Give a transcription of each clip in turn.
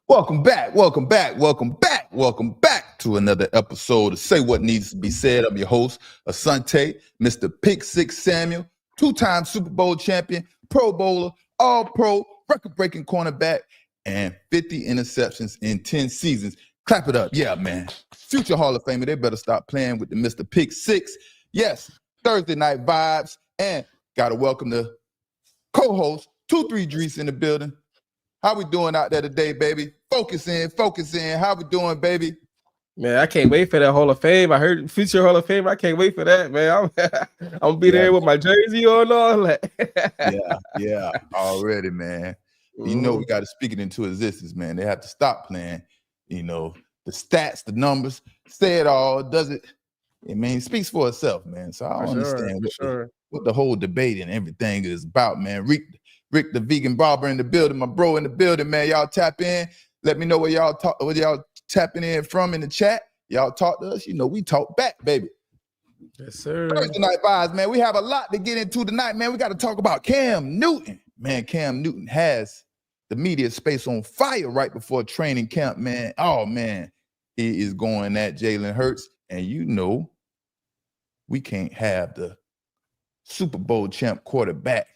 Welcome back to another episode of Say What Needs to Be Said. I'm your host, Asante, Mr. Pick Six Samuel, two-time Super Bowl champion, Pro Bowler, All-Pro, record-breaking cornerback, and 50 interceptions in 10 seasons. Clap it up. Yeah, man. Future Hall of Famer, they better stop playing with the Mr. Pick Six. Yes, Thursday night vibes, and got to welcome the co-host, 2-3 Drees in the building. How we doing out there today, baby? Focus in. How we doing, baby? Man, I can't wait for that Hall of Fame. I heard future Hall of Fame. I can't wait for that, man. I'm gonna be there with my jersey on, all that. yeah, already, man. You know we got to speak it into existence, man. They have to stop playing. You know the stats, the numbers, say it all. Does it? I mean, it speaks for itself, man. So I don't understand what the whole debate and everything is about, man. Rick, the vegan barber in the building, my bro in the building, man. Y'all tap in. Let me know where y'all tapping in from in the chat. Y'all talk to us. You know, we talk back, baby. Yes, sir. Thursday night vibes, man. We have a lot to get into tonight, man. We got to talk about Cam Newton. Man, Cam Newton has the media space on fire right before training camp, man. Oh, man. He is going at Jalen Hurts. And you know, we can't have the Super Bowl champ quarterback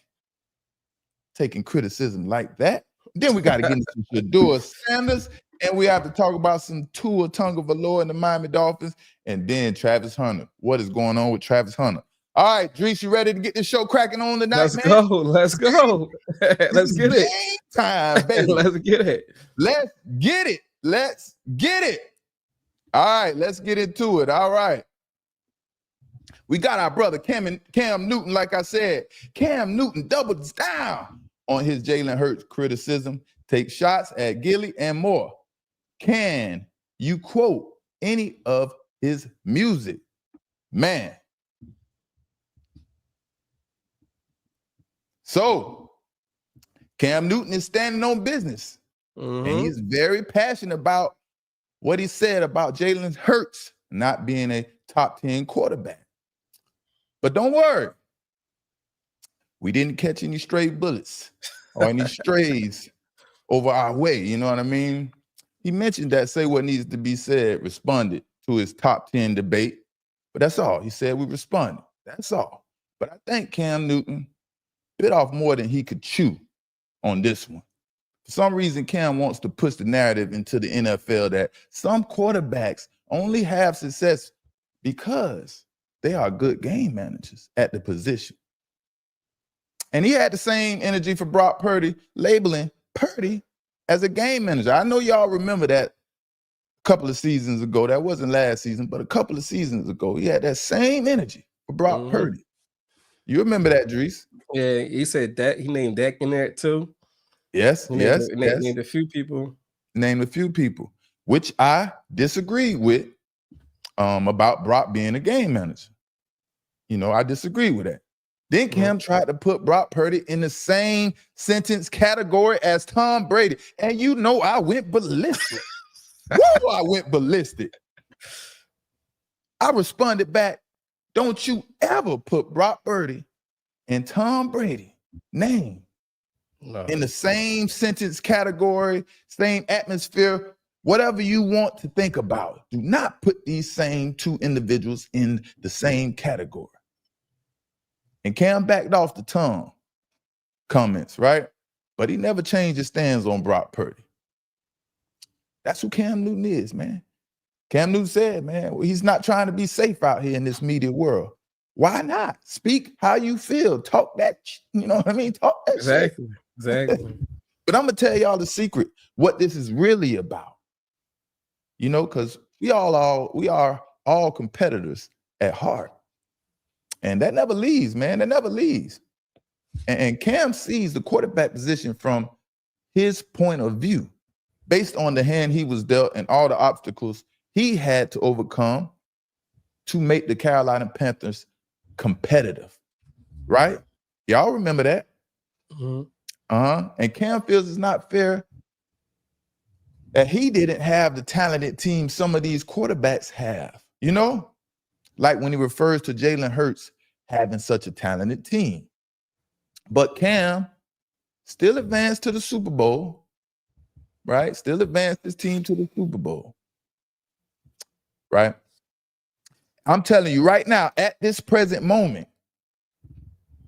taking criticism like that. Then we got to get into Shedeur Sanders, and we have to talk about some Tua Tagovailoa and the Miami Dolphins, and then Travis Hunter. What is going on with Travis Hunter? All right, Drees, you ready to get this show cracking on tonight, Let's go. Let's get it. Game time, baby. Let's get it. All right, let's get into it. All right. We got our brother Cam Newton, like I said. Cam Newton doubles down on his Jalen Hurts criticism, takes shots at Gilly and more. Can you quote any of his music? Man. So, Cam Newton is standing on business. And he's very passionate about what he said about Jalen Hurts not being a top 10 quarterback. But don't worry. We didn't catch any stray bullets or any strays over our way. You know what I mean? He mentioned that Say What Needs to Be Said responded to his top 10 debate. But that's all. He said we responded. That's all. But I think Cam Newton bit off more than he could chew on this one. For some reason, Cam wants to push the narrative into the NFL that some quarterbacks only have success because they are good game managers at the position. And he had the same energy for Brock Purdy, labeling Purdy as a game manager. I know y'all remember that a couple of seasons ago. That wasn't last season, but a couple of seasons ago, he had that same energy for Brock Purdy. You remember that, Drees? Yeah, he said that. He named Dak in there too. Yes. Named a few people. Named a few people, which I disagree with about Brock being a game manager. You know, I disagree with that. Then Cam tried to put Brock Purdy in the same sentence category as Tom Brady. And you know I went ballistic. Woo, I went ballistic. I responded back, don't you ever put Brock Purdy and Tom Brady name in the same sentence category, same atmosphere, whatever you want to think about. Do not put these same two individuals in the same category. And Cam backed off the tongue comments, right? But he never changed his stance on Brock Purdy. That's who Cam Newton is, man. Cam Newton said, man, he's not trying to be safe out here in this media world. Why not? Speak how you feel. Talk that, you know what I mean? Talk that Exactly. But I'm going to tell y'all the secret, what this is really about. You know, because we are all competitors at heart. And that never leaves, man. That never leaves. And Cam sees the quarterback position from his point of view, based on the hand he was dealt and all the obstacles he had to overcome to make the Carolina Panthers competitive, right? Y'all remember that? And Cam feels it's not fair that he didn't have the talented team some of these quarterbacks have, you know? Like when he refers to Jalen Hurts having such a talented team. But Cam still advanced to the Super Bowl right? Still advanced his team to the Super Bowl, right? I'm telling you right now, at this present moment,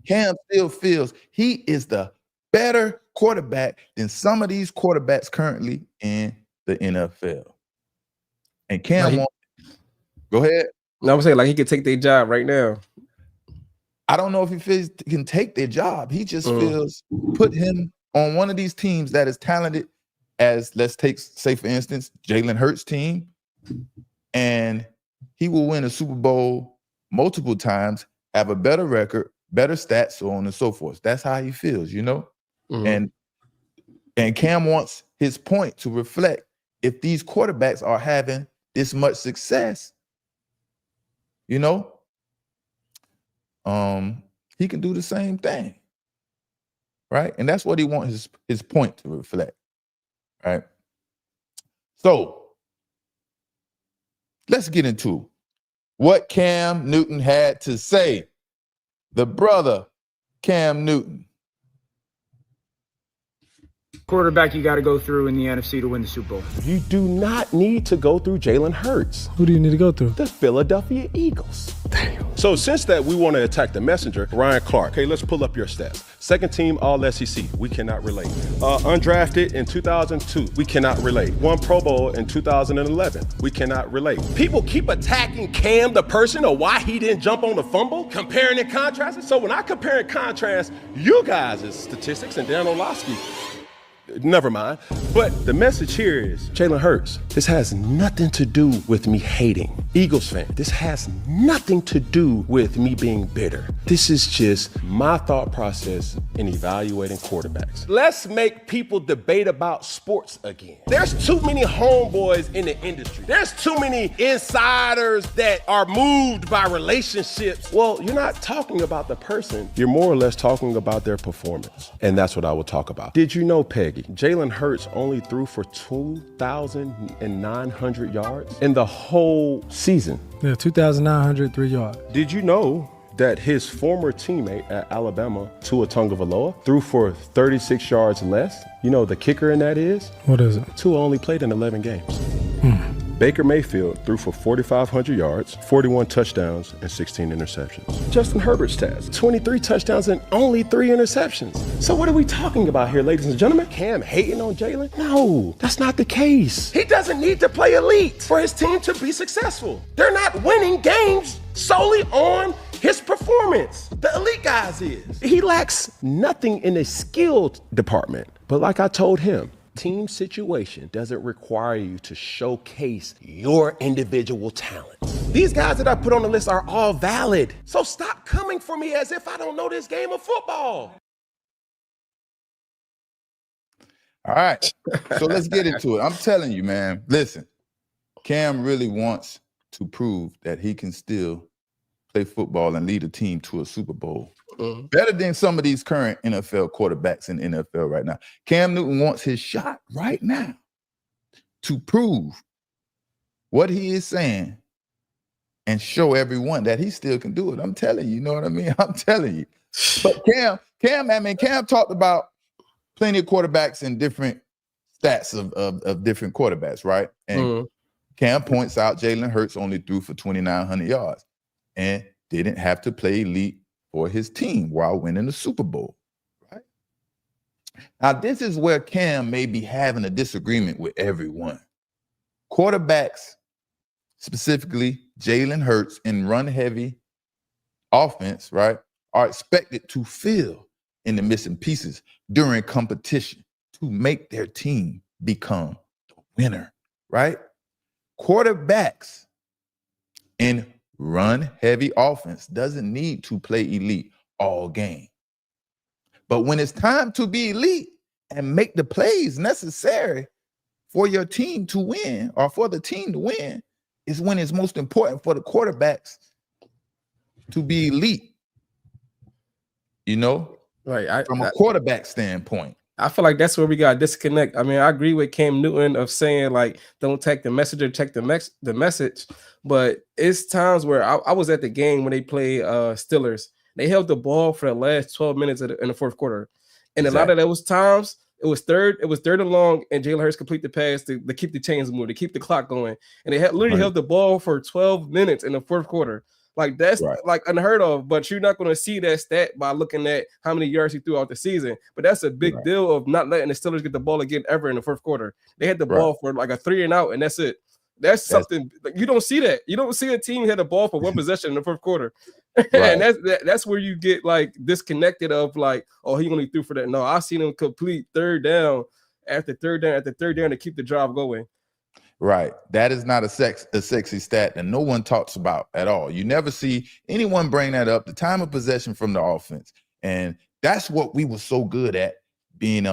Cam still feels he is the better quarterback than some of these quarterbacks currently in the NFL. And Cam won't. Go ahead. No, I'm saying like he could take their job right now. I don't know if he feels he can take their job. He just feels put him on one of these teams that is talented as, let's take, say for instance, Jalen Hurts' team, and he will win a Super Bowl multiple times, have a better record, better stats, so on and so forth. That's how he feels, you know? And Cam wants his point to reflect if these quarterbacks are having this much success, you know, he can do the same thing, right? And that's what he wants his point to reflect, right? So let's get into what Cam Newton had to say. The brother, Cam Newton. Quarterback you got to go through in the NFC to win the Super Bowl. You do not need to go through Jalen Hurts. Who do you need to go through? The Philadelphia Eagles. Damn. So since that we want to attack the messenger, Ryan Clark. Okay, let's pull up your stats. Second team All SEC, we cannot relate. Undrafted in 2002, we cannot relate. Won Pro Bowl in 2011, we cannot relate. People keep attacking Cam, the person, or why he didn't jump on the fumble, comparing and contrasting. So when I compare and contrast you guys' statistics and Dan Orlovsky, never mind. But the message here is Jalen Hurts. This has nothing to do with me hating. Eagles fan, this has nothing to do with me being bitter. This is just my thought process in evaluating quarterbacks. Let's make people debate about sports again. There's too many homeboys in the industry. There's too many insiders that are moved by relationships. Well, you're not talking about the person. You're more or less talking about their performance. And that's what I will talk about. Did you know, Peggy, Jalen Hurts only threw for 2,900 yards in the whole season? Yeah, 2,903 yards. Did you know that his former teammate at Alabama, Tua Tagovailoa, threw for 36 yards less? You know the kicker in that is? What is it? Tua only played in 11 games. Baker Mayfield threw for 4,500 yards, 41 touchdowns, and 16 interceptions. Justin Herbert's stats, 23 touchdowns and only 3 interceptions. So what are we talking about here, ladies and gentlemen? Cam hating on Jalen? No, that's not the case. He doesn't need to play elite for his team to be successful. They're not winning games solely on his performance. The elite guys is. He lacks nothing in the skill department. But like I told him, team situation doesn't require you to showcase your individual talent. These guys that I put on the list are all valid. So stop coming for me as if I don't know this game of football. All right. So let's get into it. I'm telling you, man, listen, Cam really wants to prove that he can still play football and lead a team to a Super Bowl. Better than some of these current NFL quarterbacks in the NFL right now. Cam Newton wants his shot right now to prove what he is saying and show everyone that he still can do it. I'm telling you, you know what I mean? I'm telling you. But Cam talked about plenty of quarterbacks and different stats of different quarterbacks, right? And Cam points out Jalen Hurts only threw for 2,900 yards and didn't have to play elite for his team while winning the Super Bowl, right? Now, this is where Cam may be having a disagreement with everyone. Quarterbacks, specifically Jalen Hurts in run-heavy offense, right, are expected to fill in the missing pieces during competition to make their team become the winner, right? Quarterbacks in run-heavy offense doesn't need to play elite all game. But when it's time to be elite and make the plays necessary for your team to win or for the team to win is when it's most important for the quarterbacks to be elite, you know, right? From a quarterback standpoint. I feel like that's where we got disconnect. I mean, I agree with Cam Newton of saying like, don't take the messenger, check the message. But it's times where I was at the game when they played Steelers. They held the ball for the last 12 minutes in the fourth quarter. And a lot of those times, It was third and long, and Jalen Hurts complete the pass to keep the chains moving, to keep the clock going. And they had literally held the ball for 12 minutes in the fourth quarter. Like, that's like unheard of, but you're not going to see that stat by looking at how many yards he threw out the season. But that's a big deal of not letting the Steelers get the ball again ever in the fourth quarter. They had the ball for like a 3 and out, and that's it. That's something like, you don't see that. You don't see a team hit a ball for one possession in the fourth quarter. And that's where you get like disconnected of like, oh, he only threw for that. No, I seen him complete third down after third down to keep the drive going. Right. That is not a sexy stat that no one talks about at all. You never see anyone bring that up, the time of possession from the offense. And that's what we were so good at being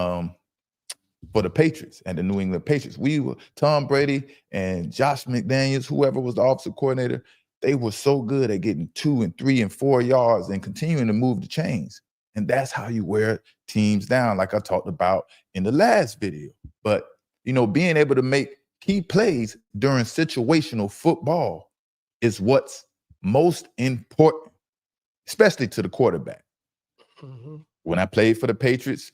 for the Patriots and the New England Patriots. We were Tom Brady and Josh McDaniels, whoever was the offensive coordinator, they were so good at getting 2 and 3 and 4 yards and continuing to move the chains. And that's how you wear teams down, like I talked about in the last video. But, you know, being able to make key plays during situational football is what's most important, especially to the quarterback. When I played for the Patriots,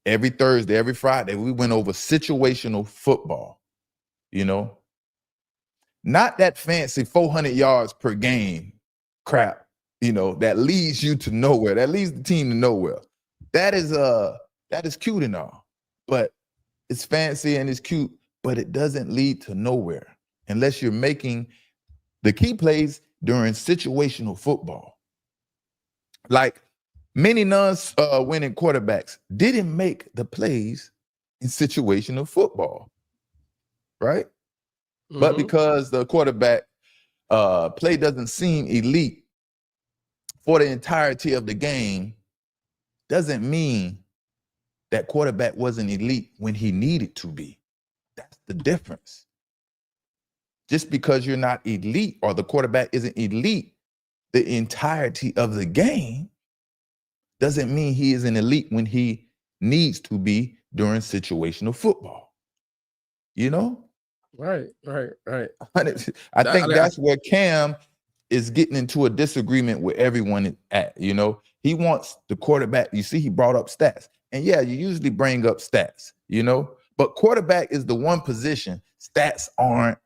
every Thursday, every Friday, we went over situational football, you know, not that fancy 400 yards per game crap, you know, that leads you to nowhere, that leads the team to nowhere. That is cute and all, but it's fancy and it's cute, but it doesn't lead to nowhere unless you're making the key plays during situational football. Like many non-winning quarterbacks didn't make the plays in situational football, right? But because the quarterback play doesn't seem elite for the entirety of the game, doesn't mean that quarterback wasn't elite when he needed to be. That's the difference. Just because you're not elite or the quarterback isn't elite the entirety of the game doesn't mean he is an elite when he needs to be during situational football. You know? Right. I think that's where Cam is getting into a disagreement with everyone at, you know? He wants the quarterback. You see, he brought up stats. And yeah, you usually bring up stats, you know? But quarterback is the one position. Stats aren't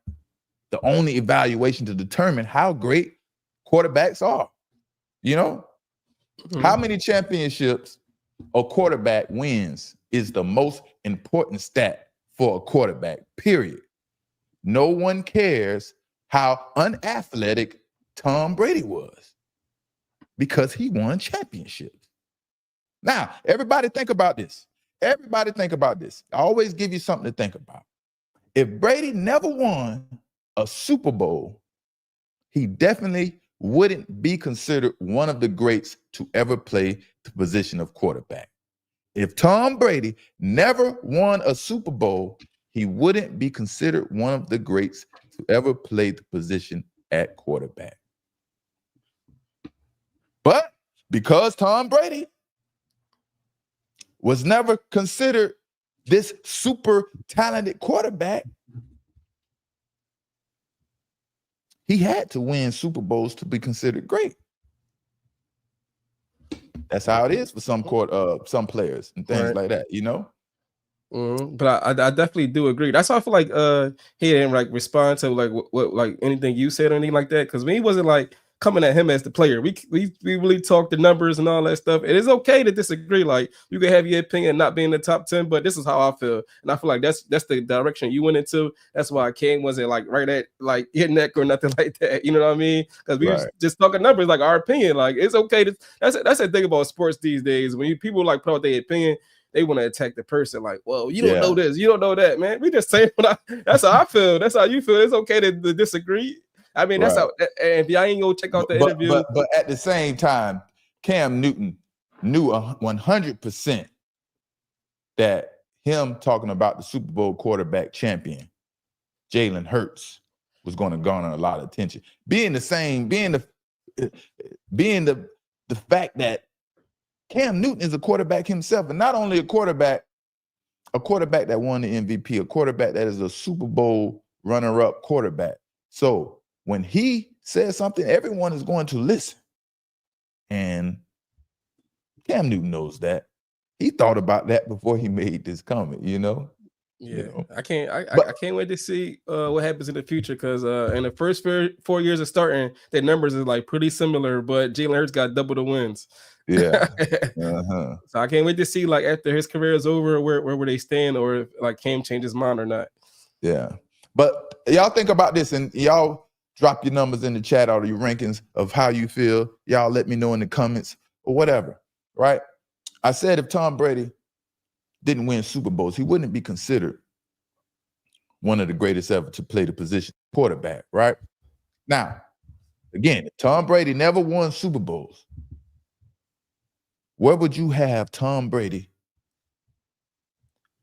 the only evaluation to determine how great quarterbacks are. You know, how many championships a quarterback wins is the most important stat for a quarterback, period. No one cares how unathletic Tom Brady was because he won championships. Now, everybody think about this. Everybody think about this. I always give you something to think about. If Brady never won a Super Bowl, he definitely wouldn't be considered one of the greats to ever play the position of quarterback. If Tom Brady never won a Super Bowl, he wouldn't be considered one of the greats to ever play the position at quarterback. But because Tom Brady was never considered this super talented quarterback, he had to win Super Bowls to be considered great. That's how it is for some players and things like that, you know? But I definitely do agree. That's why I feel like he didn't like respond to like what like anything you said or anything like that. Because he wasn't like coming at him as the player. We really talked the numbers and all that stuff. It is okay to disagree. Like you can have your opinion not being in the top 10, but this is how I feel. And I feel like that's the direction you went into. That's why King wasn't like right at like your neck or nothing like that. You know what I mean? Because we was just talking numbers, like our opinion. Like it's okay to that's the thing about sports these days. When people like put out their opinion, they want to attack the person like, well, you don't know this, you don't know that, man. We just saying that's how I feel. That's how you feel. It's okay to disagree. I mean, that's how, and if y'all ain't go check out the interview. But at the same time, Cam Newton knew 100% that him talking about the Super Bowl quarterback champion, Jalen Hurts, was going to garner a lot of attention. Being the fact that Cam Newton is a quarterback himself, and not only a quarterback that won the MVP, a quarterback that is a Super Bowl runner-up quarterback. So when he says something, everyone is going to listen. And Cam Newton knows that. he thought about that before he made this comment, you know? Yeah, You know? I can't wait to see what happens in the future because in the first 4 years of starting, their numbers is like pretty similar, but Jalen Hurts got double the wins. Yeah. Uh-huh. So I can't wait to see like after his career is over, where will they stand, or if like Cam change his mind or not. Yeah. But y'all think about this, and y'all drop your numbers in the chat or your rankings of how you feel. Y'all let me know in the comments or whatever, right? I said if Tom Brady didn't win Super Bowls, he wouldn't be considered one of the greatest ever to play the position quarterback, right? Now, again, if Tom Brady never won Super Bowls, where would you have Tom Brady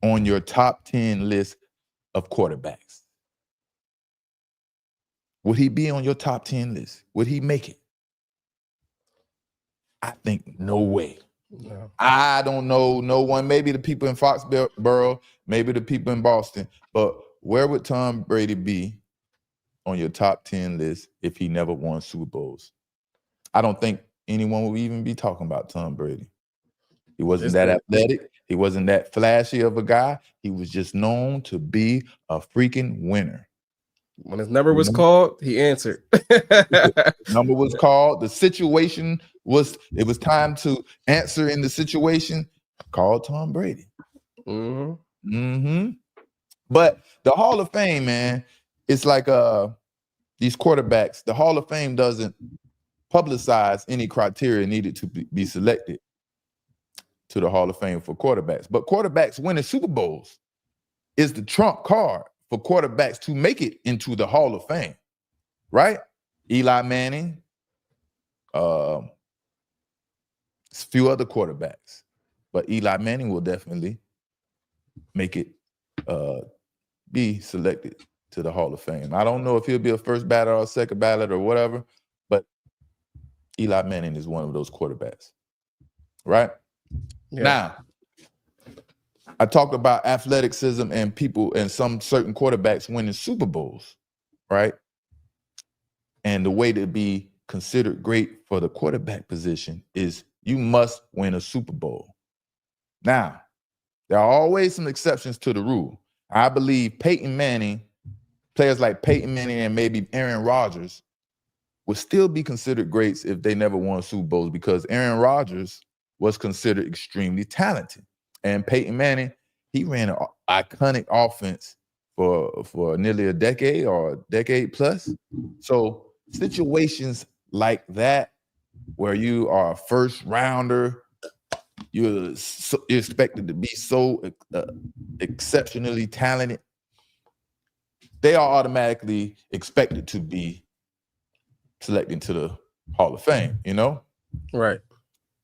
on your top 10 list of quarterbacks? Would he be on your top 10 list? Would he make it? I think no way. No. I don't know no one, maybe the people in Foxborough, maybe the people in Boston, but where would Tom Brady be on your top 10 list if he never won Super Bowls? I don't think anyone would even be talking about Tom Brady. He wasn't that athletic. He wasn't that flashy of a guy. He was just known to be a freaking winner. When his number was called, he answered. Number was called. The situation was, it was time to answer in the situation. Called Tom Brady. Mm-hmm. Mm-hmm. But the Hall of Fame, man, it's like these quarterbacks. The Hall of Fame doesn't publicize any criteria needed to be selected to the Hall of Fame for quarterbacks. But quarterbacks winning Super Bowls is the trump card for quarterbacks to make it into the Hall of Fame, right? Eli Manning, a few other quarterbacks, but Eli Manning will definitely make it be selected to the Hall of Fame. I don't know if he'll be a first ballot or a second ballot or whatever, but Eli Manning is one of those quarterbacks, right? Yeah. Now, I talked about athleticism and people and some certain quarterbacks winning Super Bowls, right? And the way to be considered great for the quarterback position is you must win a Super Bowl. Now, there are always some exceptions to the rule. I believe Peyton Manning, players like Peyton Manning and maybe Aaron Rodgers would still be considered greats if they never won Super Bowls because Aaron Rodgers was considered extremely talented. And Peyton Manning, he ran an iconic offense for nearly a decade or a decade plus. So situations like that, where you are a first rounder, you're expected to be so exceptionally talented, they are automatically expected to be selected to the Hall of Fame, you know? Right.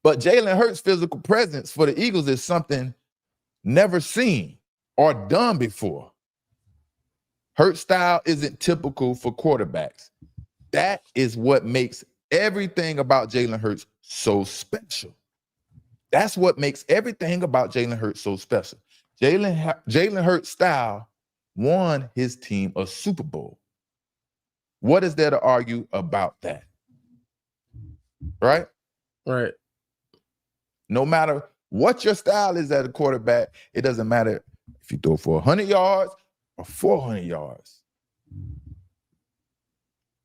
But Jalen Hurts' physical presence for the Eagles is something never seen or done before. Hurts' style isn't typical for quarterbacks. That is what makes everything about Jalen Hurts so special. That's what makes everything about Jalen Hurts so special. Jalen Hurts' style won his team a Super Bowl. What is there to argue about that? Right? Right. No matter what your style is as a quarterback, it doesn't matter if you throw for 100 yards or 400 yards.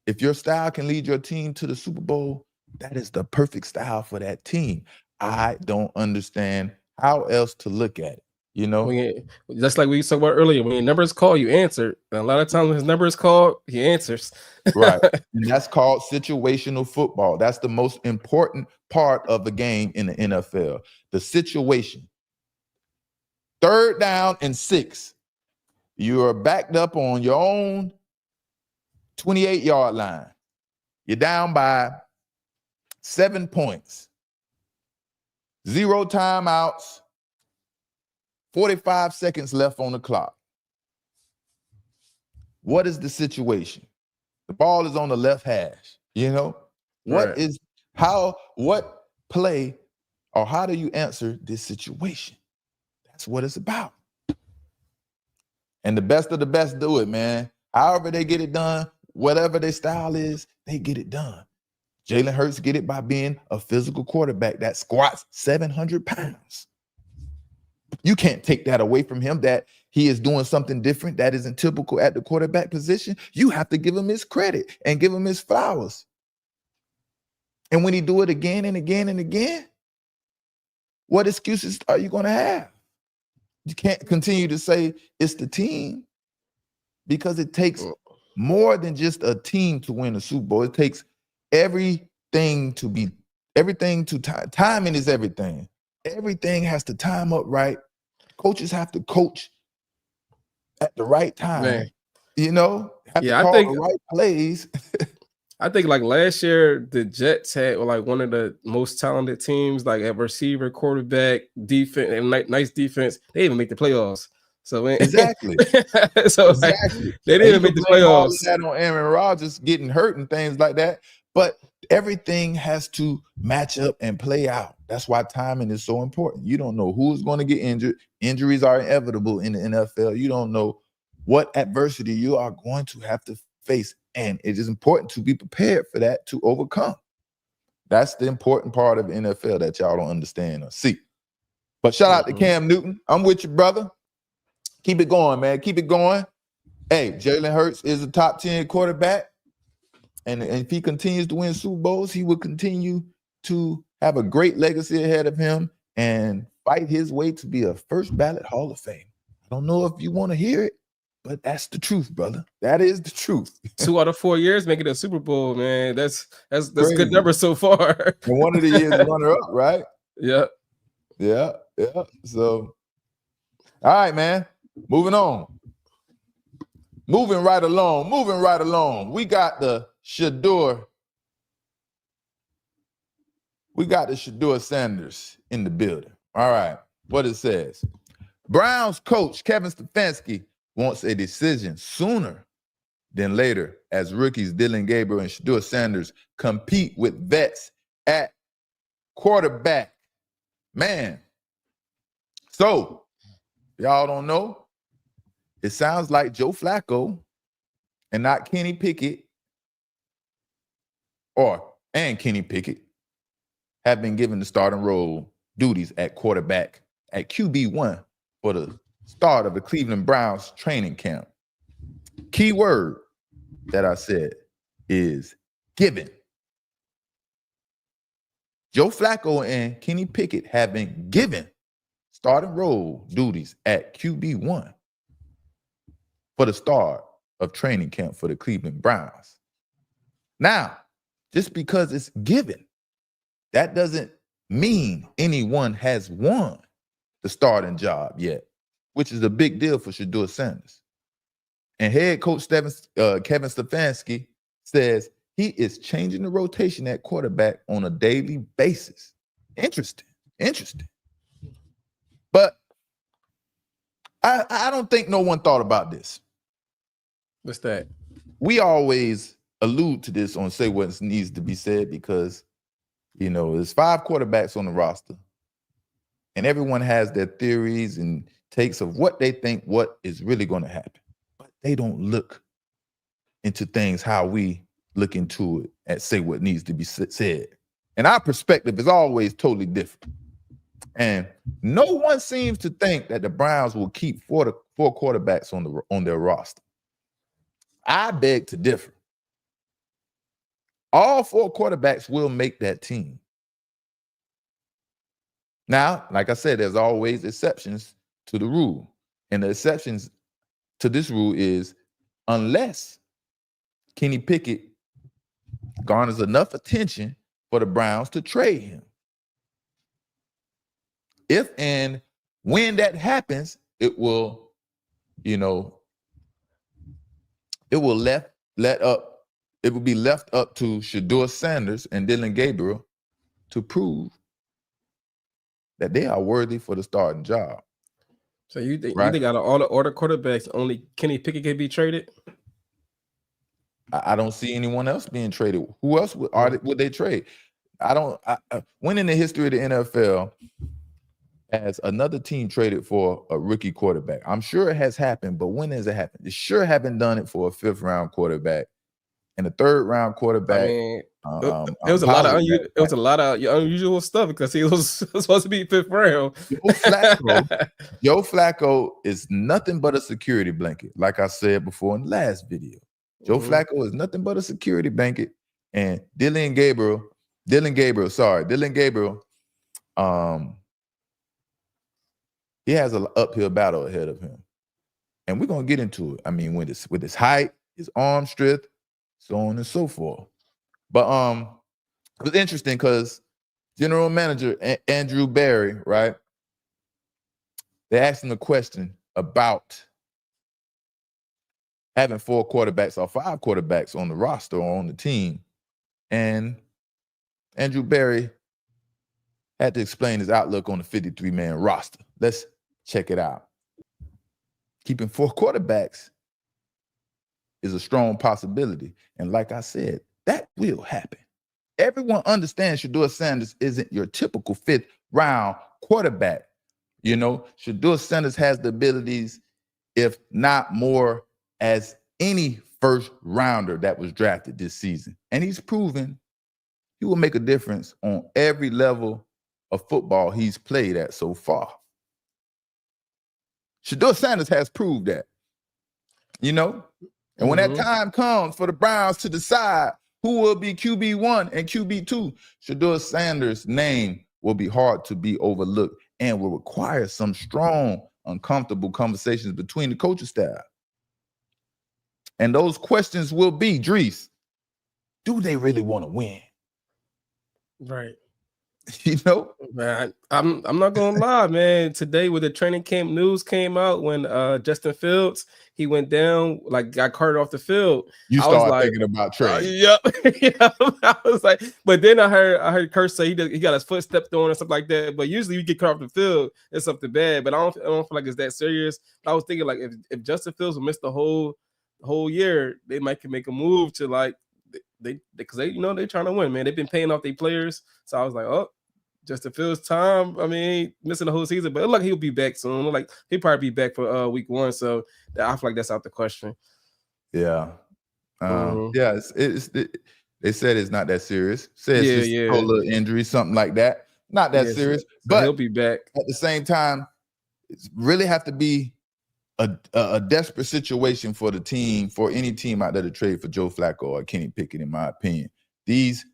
If your style can lead your team to the Super Bowl, that is the perfect style for that team. I don't understand how else to look at it, you know? Just like we talked about earlier, when your number is called, you answer. And a lot of times when his number is called, he answers. Right. And that's called situational football. That's the most important part of the game in the NFL. The situation. 3rd down and 6. You are backed up on your own 28-yard line. You're down by 7 points. 0 timeouts. 45 seconds left on the clock. What is the situation? The ball is on the left hash, you know? What play or how do you answer this situation? That's what it's about. And the best of the best do it, man. However they get it done, whatever their style is, they get it done. Jalen Hurts get it by being a physical quarterback that squats 700 pounds. You can't take that away from him, that he is doing something different that isn't typical at the quarterback position. You have to give him his credit and give him his flowers. And when he do it again and again and again, what excuses are you going to have? You can't continue to say it's the team, because it takes more than just a team to win a Super Bowl. It takes everything to time. Timing is everything. Everything has to time up right. Coaches have to coach at the right time. Man. You know, have to I call think the right plays. I think like last year, the Jets had like one of the most talented teams, like at receiver, quarterback, defense, and nice defense. They even make the playoffs. So exactly. So exactly. Like, they didn't even make the playoffs. All of that on Aaron Rodgers getting hurt and things like that. But everything has to match up and play out. That's why timing is so important. You don't know who's going to get injured. Injuries are inevitable in the NFL. You don't know what adversity you are going to have to face. And it is important to be prepared for that, to overcome. That's the important part of the NFL that y'all don't understand or see. But shout out to Cam Newton. I'm with you, brother. Keep it going, man. Keep it going. Hey, Jalen Hurts is a top 10 quarterback. And if he continues to win Super Bowls, he will continue to have a great legacy ahead of him and fight his way to be a first ballot Hall of Fame. I don't know if you want to hear it, but that's the truth, brother. That is the truth. 2 out of 4 years making a Super Bowl, man. That's good numbers so far. And one of the years runner-up, right? Yeah. So, all right, man. Moving on. Moving right along. We got the Shedeur. We got the Shedeur Sanders in the building. All right. What it says. Browns coach Kevin Stefanski wants a decision sooner than later as rookies Dylan Gabriel and Shedeur Sanders compete with vets at quarterback. Man. So, y'all don't know, it sounds like Joe Flacco and not Kenny Pickett and Kenny Pickett have been given the starting role duties at quarterback at QB1 for the start of the Cleveland Browns training camp. Key word that I said is given. Joe Flacco and Kenny Pickett have been given starting role duties at QB1 for the start of training camp for the Cleveland Browns. Now, just because it's given, that doesn't mean anyone has won the starting job yet, which is a big deal for Shedeur Sanders. And head coach Kevin Stefanski says he is changing the rotation at quarterback on a daily basis. Interesting. But I don't think no one thought about this. What's that? We always allude to this on Say What Needs to Be Said because, you know, there's 5 quarterbacks on the roster. And everyone has their theories and takes of what they think what is really going to happen. But they don't look into things how we look into it and say what needs to be said. And our perspective is always totally different. And no one seems to think that the Browns will keep 4 quarterbacks on their roster. I beg to differ. All 4 quarterbacks will make that team. Now, like I said, there's always exceptions to the rule. And the exceptions to this rule is unless Kenny Pickett garners enough attention for the Browns to trade him. If and when that happens, it will, you know, it will be left up to Shedeur Sanders and Dylan Gabriel to prove that they are worthy for the starting job. So you think out of all the order quarterbacks, only Kenny Pickett can be traded? I don't see anyone else being traded. Who else would they trade? When in the history of the NFL has another team traded for a rookie quarterback? I'm sure it has happened, but when has it happened? It sure haven't done it for a 5th round quarterback and a 3rd-round quarterback. I mean, it was a lot of unusual stuff because he was supposed to be 5th round. Joe Flacco is nothing but a security blanket. Like I said before in the last video, Joe Flacco is nothing but a security blanket. And Dylan Gabriel, he has an uphill battle ahead of him. And we're going to get into it. I mean, with his height, his arm strength, so on and so forth. But it was interesting because General Manager Andrew Berry, right? They asked him a question about having 4 quarterbacks or 5 quarterbacks on the roster or on the team. And Andrew Berry had to explain his outlook on the 53-man roster. Let's check it out. Keeping 4 quarterbacks is a strong possibility. And like I said, that will happen. Everyone understands Shedeur Sanders isn't your typical 5th-round quarterback. You know, Shedeur Sanders has the abilities, if not more, as any 1st-rounder that was drafted this season. And he's proven he will make a difference on every level of football he's played at so far. Shedeur Sanders has proved that, you know? And when that time comes for the Browns to decide who will be QB1 and QB2, Shedeur Sanders' name will be hard to be overlooked and will require some strong, uncomfortable conversations between the coaching staff. And those questions will be, Drees, do they really want to win? Right. You know, man, I'm not gonna lie, man. Today, when the training camp news came out, when Justin Fields he went down, like got carted off the field, you started thinking about trade. Yep. I was like, but then I heard Kurt say he got his foot stepped on or something like that. But usually, you get carted off the field, it's something bad. But I don't feel like it's that serious. I was thinking like if Justin Fields will miss the whole year, they might make a move to like. Because they they're trying to win, man. They've been paying off their players, so I was like, oh, Justin Fields' time. I mean, missing the whole season, but it look like he'll be back soon. Like he'll probably be back for week 1, so I feel like that's out the question. Yeah, yeah. They said it's not that serious. Said it's just a little injury, something like that. Not that serious, but he'll be back. At the same time, it's really have to be a desperate situation for the team, for any team out there to trade for Joe Flacco or Kenny Pickett, in my opinion. These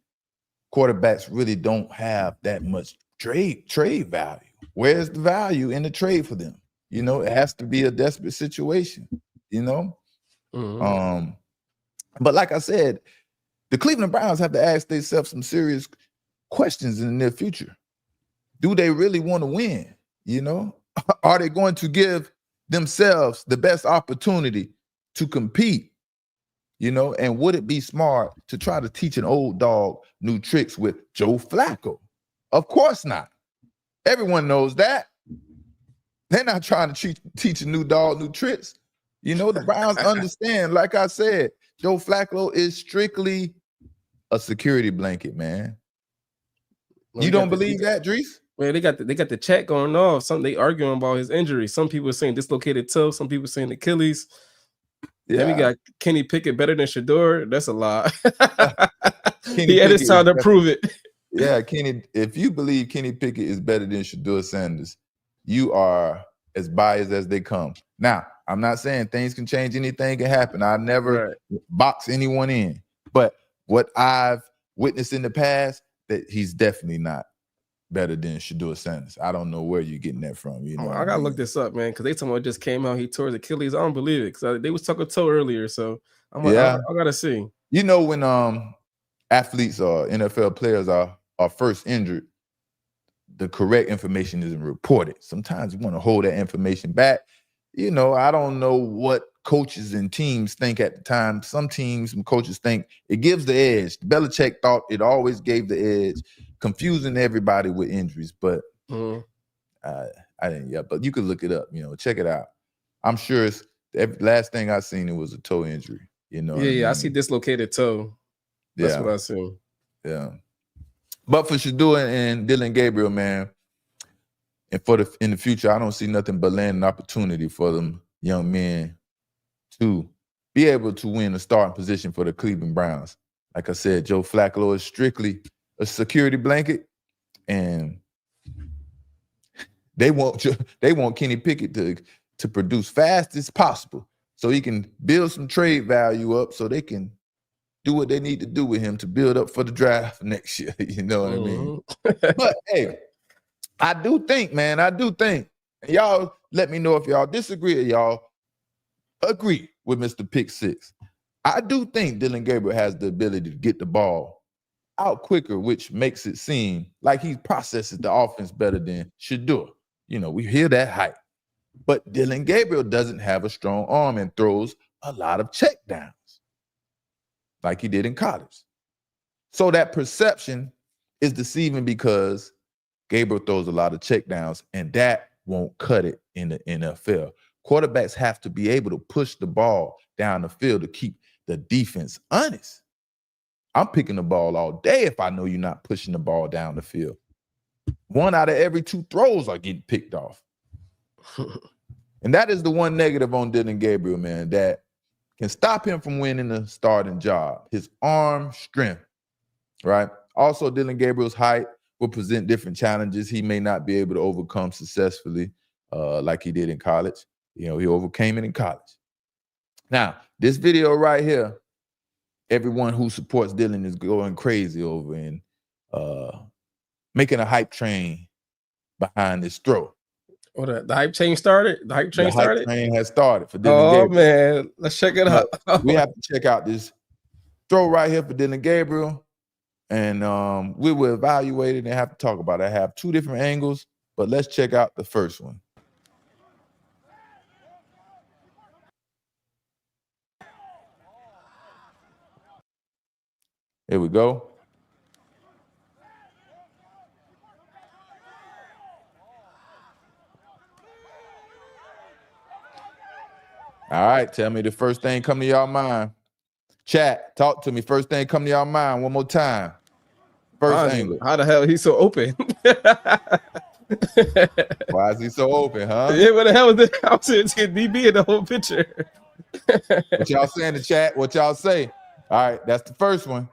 quarterbacks really don't have that much trade value. Where's the value in the trade for them? You know, it has to be a desperate situation, you know? But like I said, the Cleveland Browns have to ask themselves some serious questions in the near future. Do they really want to win? You know? Are they going to give themselves the best opportunity to compete, you know? And would it be smart to try to teach an old dog new tricks with Joe Flacco? Of course not. Everyone knows that. They're not trying to teach a new dog new tricks. You know, the Browns understand, like I said, Joe Flacco is strictly a security blanket, man. Well, you don't believe that, Drees? Man, they got the chat going off. They arguing about his injury. Some people are saying dislocated toe. Some people saying Achilles. Yeah. Then we got Kenny Pickett better than Shedeur. That's a lie. He had his time to prove it. Yeah, Kenny. If you believe Kenny Pickett is better than Shedeur Sanders, you are as biased as they come. Now, I'm not saying things can change. Anything can happen. I never box anyone in. But what I've witnessed in the past, that he's definitely not better than Shedeur Sanders. I don't know where you're getting that from. You know, I gotta look this up, man, because they told me it just came out. He tore his Achilles. I don't believe it because they was talking toe earlier. So I'm like, I gotta see. You know, when athletes or NFL players are first injured, the correct information isn't reported. Sometimes you want to hold that information back. You know, I don't know what coaches and teams think at the time. Some teams and coaches think it gives the edge. Belichick thought it always gave the edge, confusing everybody with injuries. But I didn't yet. But you could look it up. You know, check it out. I'm sure it's the last thing I seen it was a toe injury. You know. Yeah, I see dislocated toe. That's what I see. Yeah. But for Shedeur and Dylan Gabriel, man, and in the future, I don't see nothing but land an opportunity for them young men to be able to win a starting position for the Cleveland Browns. Like I said, Joe Flacco is strictly a security blanket, and they want Kenny Pickett to produce fast as possible so he can build some trade value up so they can do what they need to do with him to build up for the draft next year. You know what I mean? But hey, I do think, and y'all let me know if y'all disagree or y'all agree with Mr. Pick Six. I do think Dillon Gabriel has the ability to get the ball out quicker, which makes it seem like he processes the offense better than Shedeur. You know, we hear that hype. But Dillon Gabriel doesn't have a strong arm and throws a lot of checkdowns like he did in college. So that perception is deceiving because Gabriel throws a lot of checkdowns, and that won't cut it in the NFL. Quarterbacks have to be able to push the ball down the field to keep the defense honest. I'm picking the ball all day if I know you're not pushing the ball down the field. 1 out of every 2 throws are getting picked off. And that is the one negative on Dillon Gabriel, man, that can stop him from winning the starting job. His arm strength, right? Also, Dillon Gabriel's height will present different challenges he may not be able to overcome successfully like he did in college. You know, he overcame it in college. Now, this video right here, everyone who supports Dillon is going crazy over and making a hype train behind this throw. Oh, the hype train started? The hype train started? The hype train has started for Dillon Gabriel. Man, let's check it out. We have to check out this throw right here for Dillon Gabriel, and we will evaluate it and have to talk about it. I have 2 different angles, but let's check out the first one. Here we go. All right, tell me the first thing come to y'all mind. Chat, talk to me. First thing come to y'all mind one more time. First angle. How the hell he's so open? Why is he so open, huh? Yeah, what the hell is this? I was seeing DB in the whole picture. What y'all say in the chat? What y'all say? All right, that's the first one.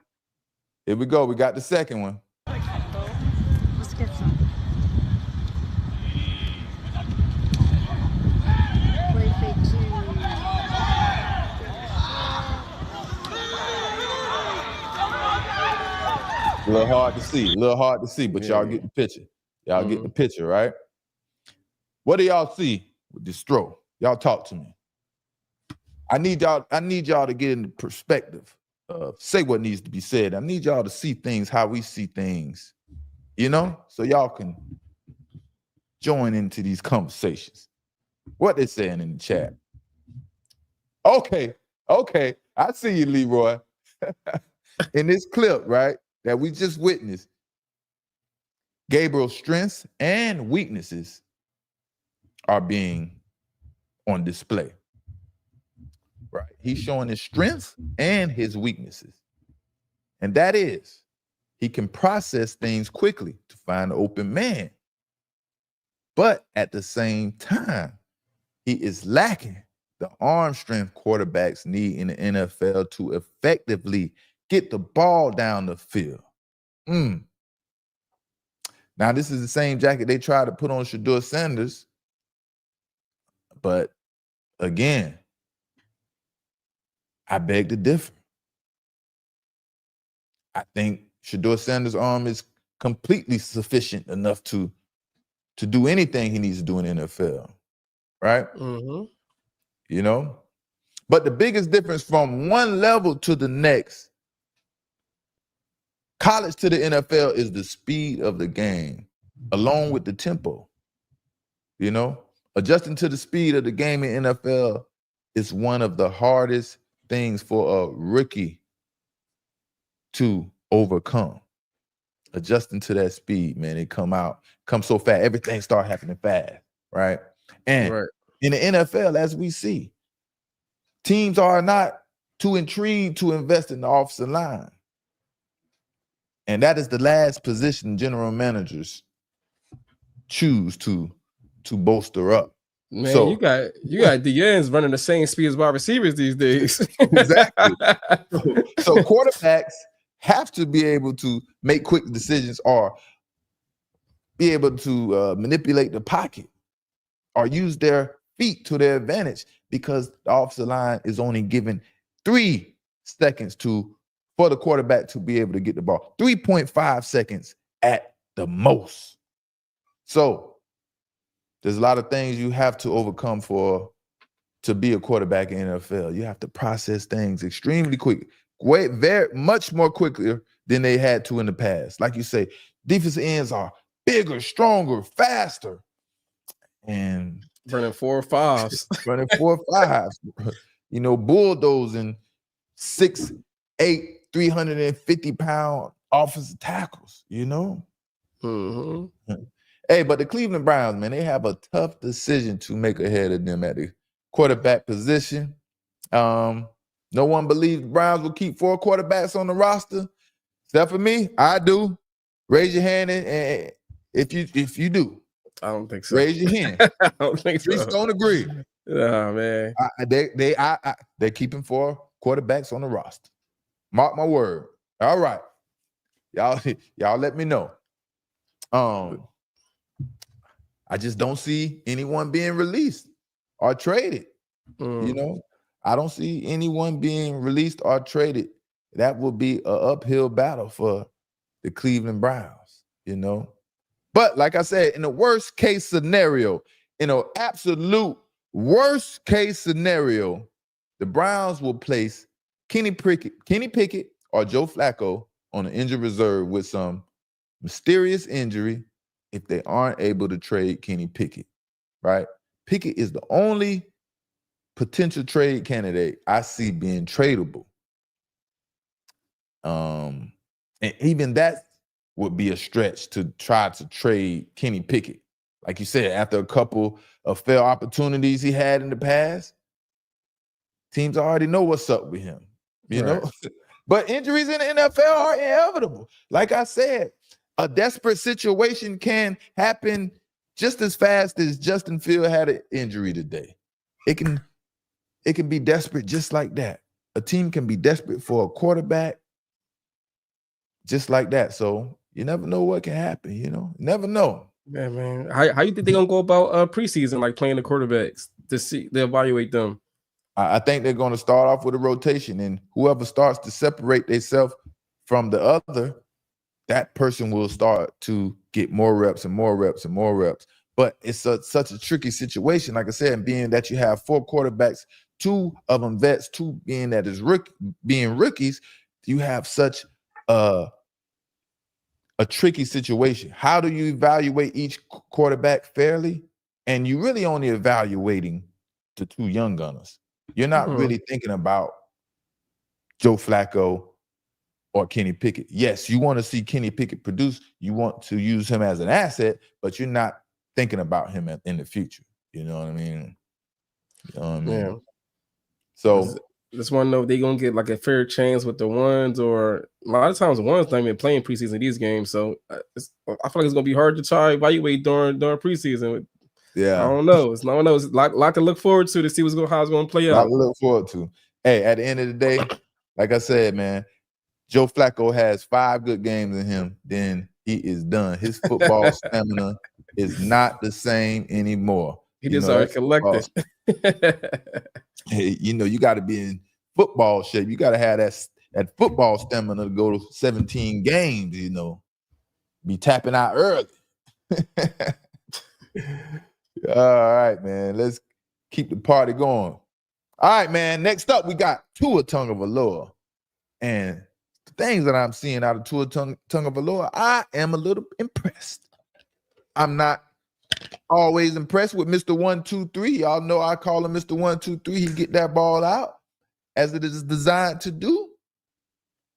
Here we go. We got the second one. Let's get some. A little hard to see, but y'all get the picture. Y'all get the picture, right? What do y'all see with this throw? Y'all talk to me. I need y'all to get into perspective. Say what needs to be said. I need y'all to see things how we see things, you know, so y'all can join into these conversations. What they saying in the chat? Okay, I see you, Leroy. In this clip, right, that we just witnessed, Gabriel's strengths and weaknesses are being on display. Right. He's showing his strengths and his weaknesses. And that is, he can process things quickly to find an open man. But at the same time, he is lacking the arm strength quarterbacks need in the NFL to effectively get the ball down the field. Now, this is the same jacket they tried to put on Shedeur Sanders. But again, I beg to differ. I think Shedeur Sanders' arm is completely sufficient enough to do anything he needs to do in the NFL, right? You know? But the biggest difference from one level to the next, college to the NFL, is the speed of the game, along with the tempo. You know? Adjusting to the speed of the game in NFL is one of the hardest things for a rookie to overcome. Adjusting to that speed, man, it come so fast. Everything start happening fast, right? And in the NFL, as we see, teams are not too intrigued to invest in the offensive line. And that is the last position general managers choose to bolster up Man, So you got DNs running the same speed as wide receivers these days. exactly. So quarterbacks have to be able to make quick decisions or be able to manipulate the pocket or use their feet to their advantage because the offensive line is only given 3 seconds for the quarterback to be able to get the ball. 3.5 seconds at the most. So there's a lot of things you have to overcome to be a quarterback in the NFL. You have to process things extremely quick, very much more quicker than they had to in the past. Like you say, defensive ends are bigger, stronger, faster, and running 4.5s. running 4.5s. Bulldozing 6'8", 350-pound offensive tackles. Mm-hmm. Hey, but the Cleveland Browns, man, they have a tough decision to make ahead of them at the quarterback position. No one believes the Browns will keep 4 quarterbacks on the roster, except for me. I do. Raise your hand, and if you do, I don't think so. raise your hand. I don't think Streets so. don't agree. Oh man, they're keeping 4 quarterbacks on the roster. Mark my word. All right, y'all let me know. I just don't see anyone being released or traded. I don't see anyone being released or traded. That will be an uphill battle for the Cleveland Browns, But like I said, in the worst case scenario, in an absolute worst case scenario, the Browns will place Kenny Pickett or Joe Flacco on the injured reserve with some mysterious injury if they aren't able to trade Kenny Pickett, right? Pickett is the only potential trade candidate I see being tradable. And even that would be a stretch to try to trade Kenny Pickett. Like you said, after a couple of failed opportunities he had in the past, teams already know what's up with him, you know? But injuries in the NFL are inevitable. Like I said, a desperate situation can happen just as fast as Justin Fields had an injury today. It can be desperate just like that. A team can be desperate for a quarterback just like that. So you never know what can happen, Never know. Yeah, man. How you think they're gonna go about preseason, like playing the quarterbacks to evaluate them? I think they're going to start off with a rotation, and whoever starts to separate themselves from the other, that person will start to get more reps and more reps and more reps. But it's such a tricky situation, like I said, being that you have 4 quarterbacks, 2 of them vets, 2 being that is being rookies, you have such a tricky situation. How do you evaluate each quarterback fairly? And you're really only evaluating the 2 young gunners. You're not really thinking about Joe Flacco or Kenny Pickett. Yes, you want to see Kenny Pickett produce. You want to use him as an asset, but you're not thinking about him in the future. You know what I mean? Yeah. So just want to know if they're gonna get like a fair chance with the ones, or a lot of times the ones not even playing preseason these games. So I feel like it's gonna be hard to try evaluate during preseason. Yeah, I don't know. It's a lot to look forward to see how it's gonna play out. A lot to look forward to. Hey, at the end of the day, like I said, man, Joe Flacco has 5 good games in him, then he is done. His football stamina is not the same anymore. He just already collected. Hey, you got to be in football shape. You got to have that football stamina to go to 17 games, be tapping out early. All right, man. Let's keep the party going. All right, man. Next up, we got Tua Tagovailoa. And the things that I'm seeing out of Tua Tagovailoa, I am a little impressed. I'm not always impressed with Mr. 1-2-3. Y'all know I call him Mr. 1-2-3. He get that ball out as it is designed to do.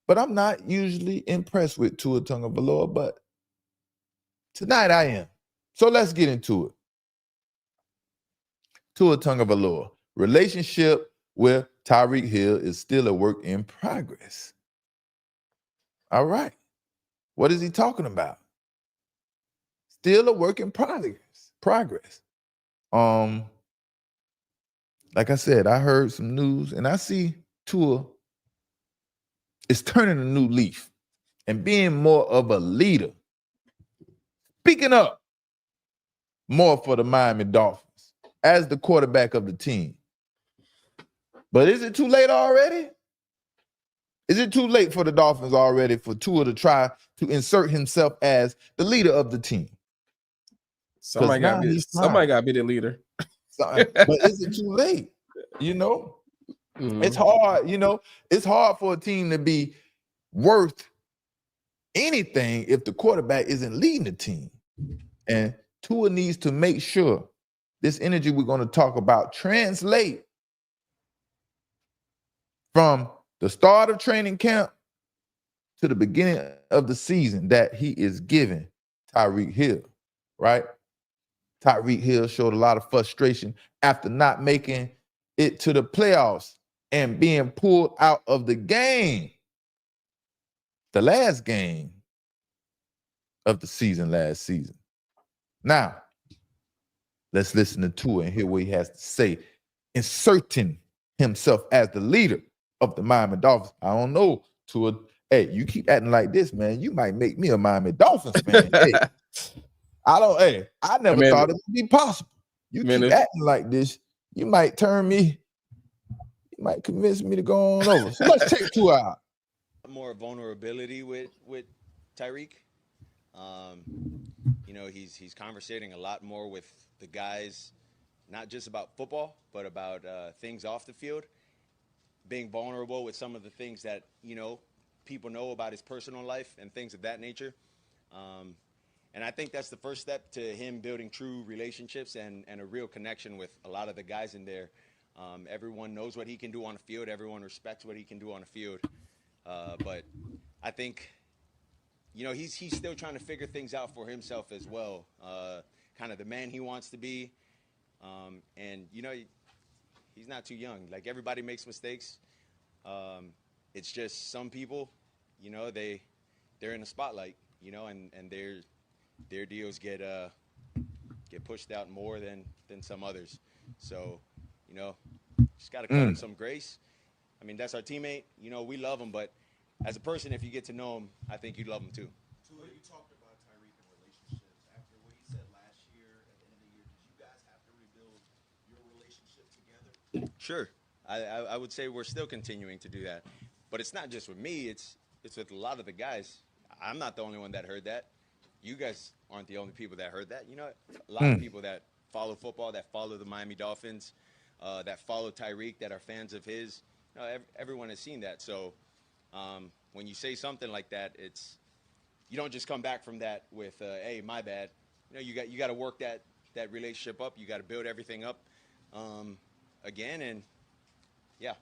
But I'm not usually impressed with Tua Tagovailoa, but tonight I am. So let's get into it. Tua Tagovailoa. Relationship with Tyreek Hill is still a work in progress. All right. What is he talking about? Still a work in progress. like I said, I heard some news, and I see Tua is turning a new leaf and being more of a leader. Speaking up more for the Miami Dolphins as the quarterback of the team. But is it too late already? Is it too late for the Dolphins already for Tua to try to insert himself as the leader of the team? Somebody got to be the leader. But is it too late? You know, it's hard. You know, it's hard for a team to be worth anything if the quarterback isn't leading the team. And Tua needs to make sure this energy we're going to talk about translate from the start of training camp to the beginning of the season that he is giving Tyreek Hill, right? Tyreek Hill showed a lot of frustration after not making it to the playoffs and being pulled out of the game, the last game of the season last season. Now, let's listen to Tua and hear what he has to say, inserting himself as the leader of the Miami Dolphins. I don't know, Tua. Hey, you keep acting like this, man. You might make me a Miami Dolphins fan. I never thought it would be possible. You keep acting like this, you might turn me, you might convince me to go on over. So let's check Tua out. More vulnerability with Tyreek. You know, he's conversating a lot more with the guys, not just about football, but about things off the field. Being vulnerable with some of the things that, you know, people know about his personal life and things of that nature. And I think that's the first step to him building true relationships and a real connection with a lot of the guys in there. Everyone knows what he can do on the field. Everyone respects what he can do on the field. But I think, you know, he's still trying to figure things out for himself as well. Kind of the man he wants to be. And, you know, he's not too young. Like, everybody makes mistakes. It's just some people, you know, they're in the spotlight, you know, and their deals get pushed out more than some others. So, you know, just got to cut him some grace. I mean, that's our teammate. You know, we love him, but as a person, if you get to know him, I think you'd love him too. Tua, you talked about Tyreek and relationships. After what he said last year, at the end of the year, did you guys have to rebuild your relationship together? Sure. I would say we're still continuing to do that. But it's not just with me. It's with a lot of the guys. I'm not the only one that heard that. You guys aren't the only people that heard that. You know, a lot of people that follow football, that follow the Miami Dolphins, that follow Tyreek, that are fans of his. You know, everyone has seen that. So when you say something like that, you don't just come back from that with, hey, my bad. You know, you got to work that relationship up. You got to build everything up again. And yeah,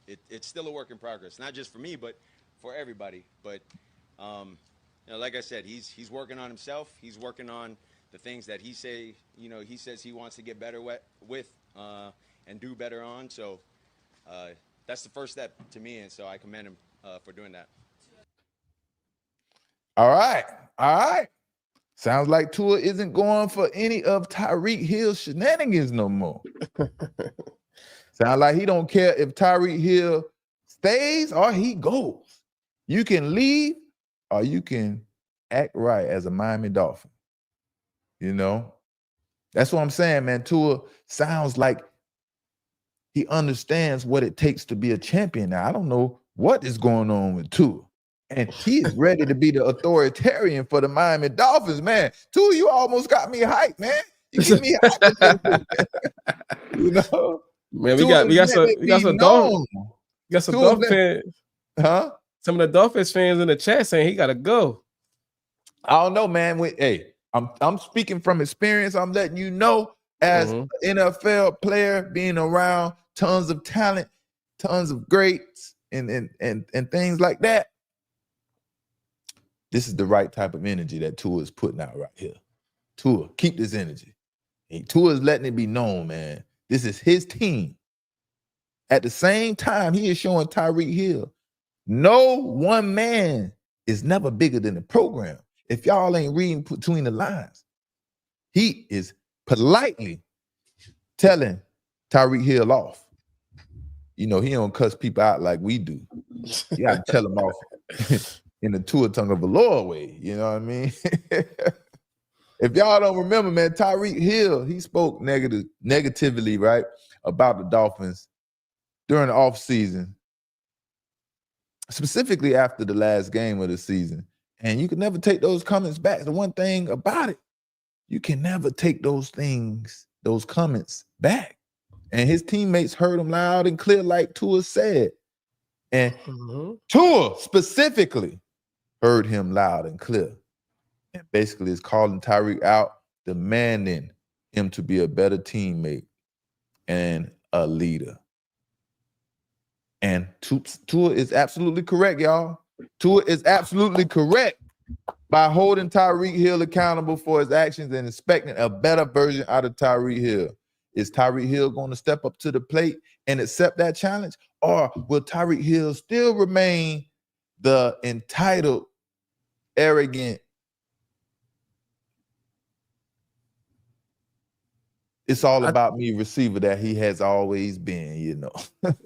it's still a work in progress, not just for me, but for everybody. But you know, like I said, he's working on himself. He's working on the things that he says he wants to get better with and do better on. So that's the first step to me, and so I commend him for doing that. All right. Sounds like Tua isn't going for any of Tyreek Hill's shenanigans no more. Sounds like he don't care if Tyreek Hill stays or he goes. You can leave or you can act right as a Miami Dolphin. You know? That's what I'm saying, man. Tua sounds like he understands what it takes to be a champion now. I don't know what is going on with Tua. And he's ready to be the authoritarian for the Miami Dolphins, man. Tua, you almost got me hyped, man. You get me hyped. You know? Man, we got some Dolphin fans. Huh? Some of the Dolphins fans in the chat saying he gotta go. I don't know, man. Hey, I'm speaking from experience. I'm letting you know, as an NFL player, being around tons of talent, tons of greats, and things like that. This is the right type of energy that Tua is putting out right here. Tua, keep this energy. And Tua is letting it be known, man. This is his team. At the same time, he is showing Tyreek Hill, no one man is never bigger than the program. If y'all ain't reading between the lines, he is politely telling Tyreek Hill off. You know, he don't cuss people out like we do. You got to tell him off in the Tua Tagovailoa way. You know what I mean? If y'all don't remember, man, Tyreek Hill, he spoke negatively, right, about the Dolphins during the offseason, specifically after the last game of the season. And you can never take those comments back. The one thing about it, you can never take those comments back. And his teammates heard him loud and clear, like Tua said. And Tua specifically heard him loud and clear. And basically is calling Tyreek out, demanding him to be a better teammate and a leader. And Tua is absolutely correct, y'all. Tua is absolutely correct by holding Tyreek Hill accountable for his actions and expecting a better version out of Tyreek Hill. Is Tyreek Hill going to step up to the plate and accept that challenge? Or will Tyreek Hill still remain the entitled, arrogant, it's all about me receiver that he has always been, you know?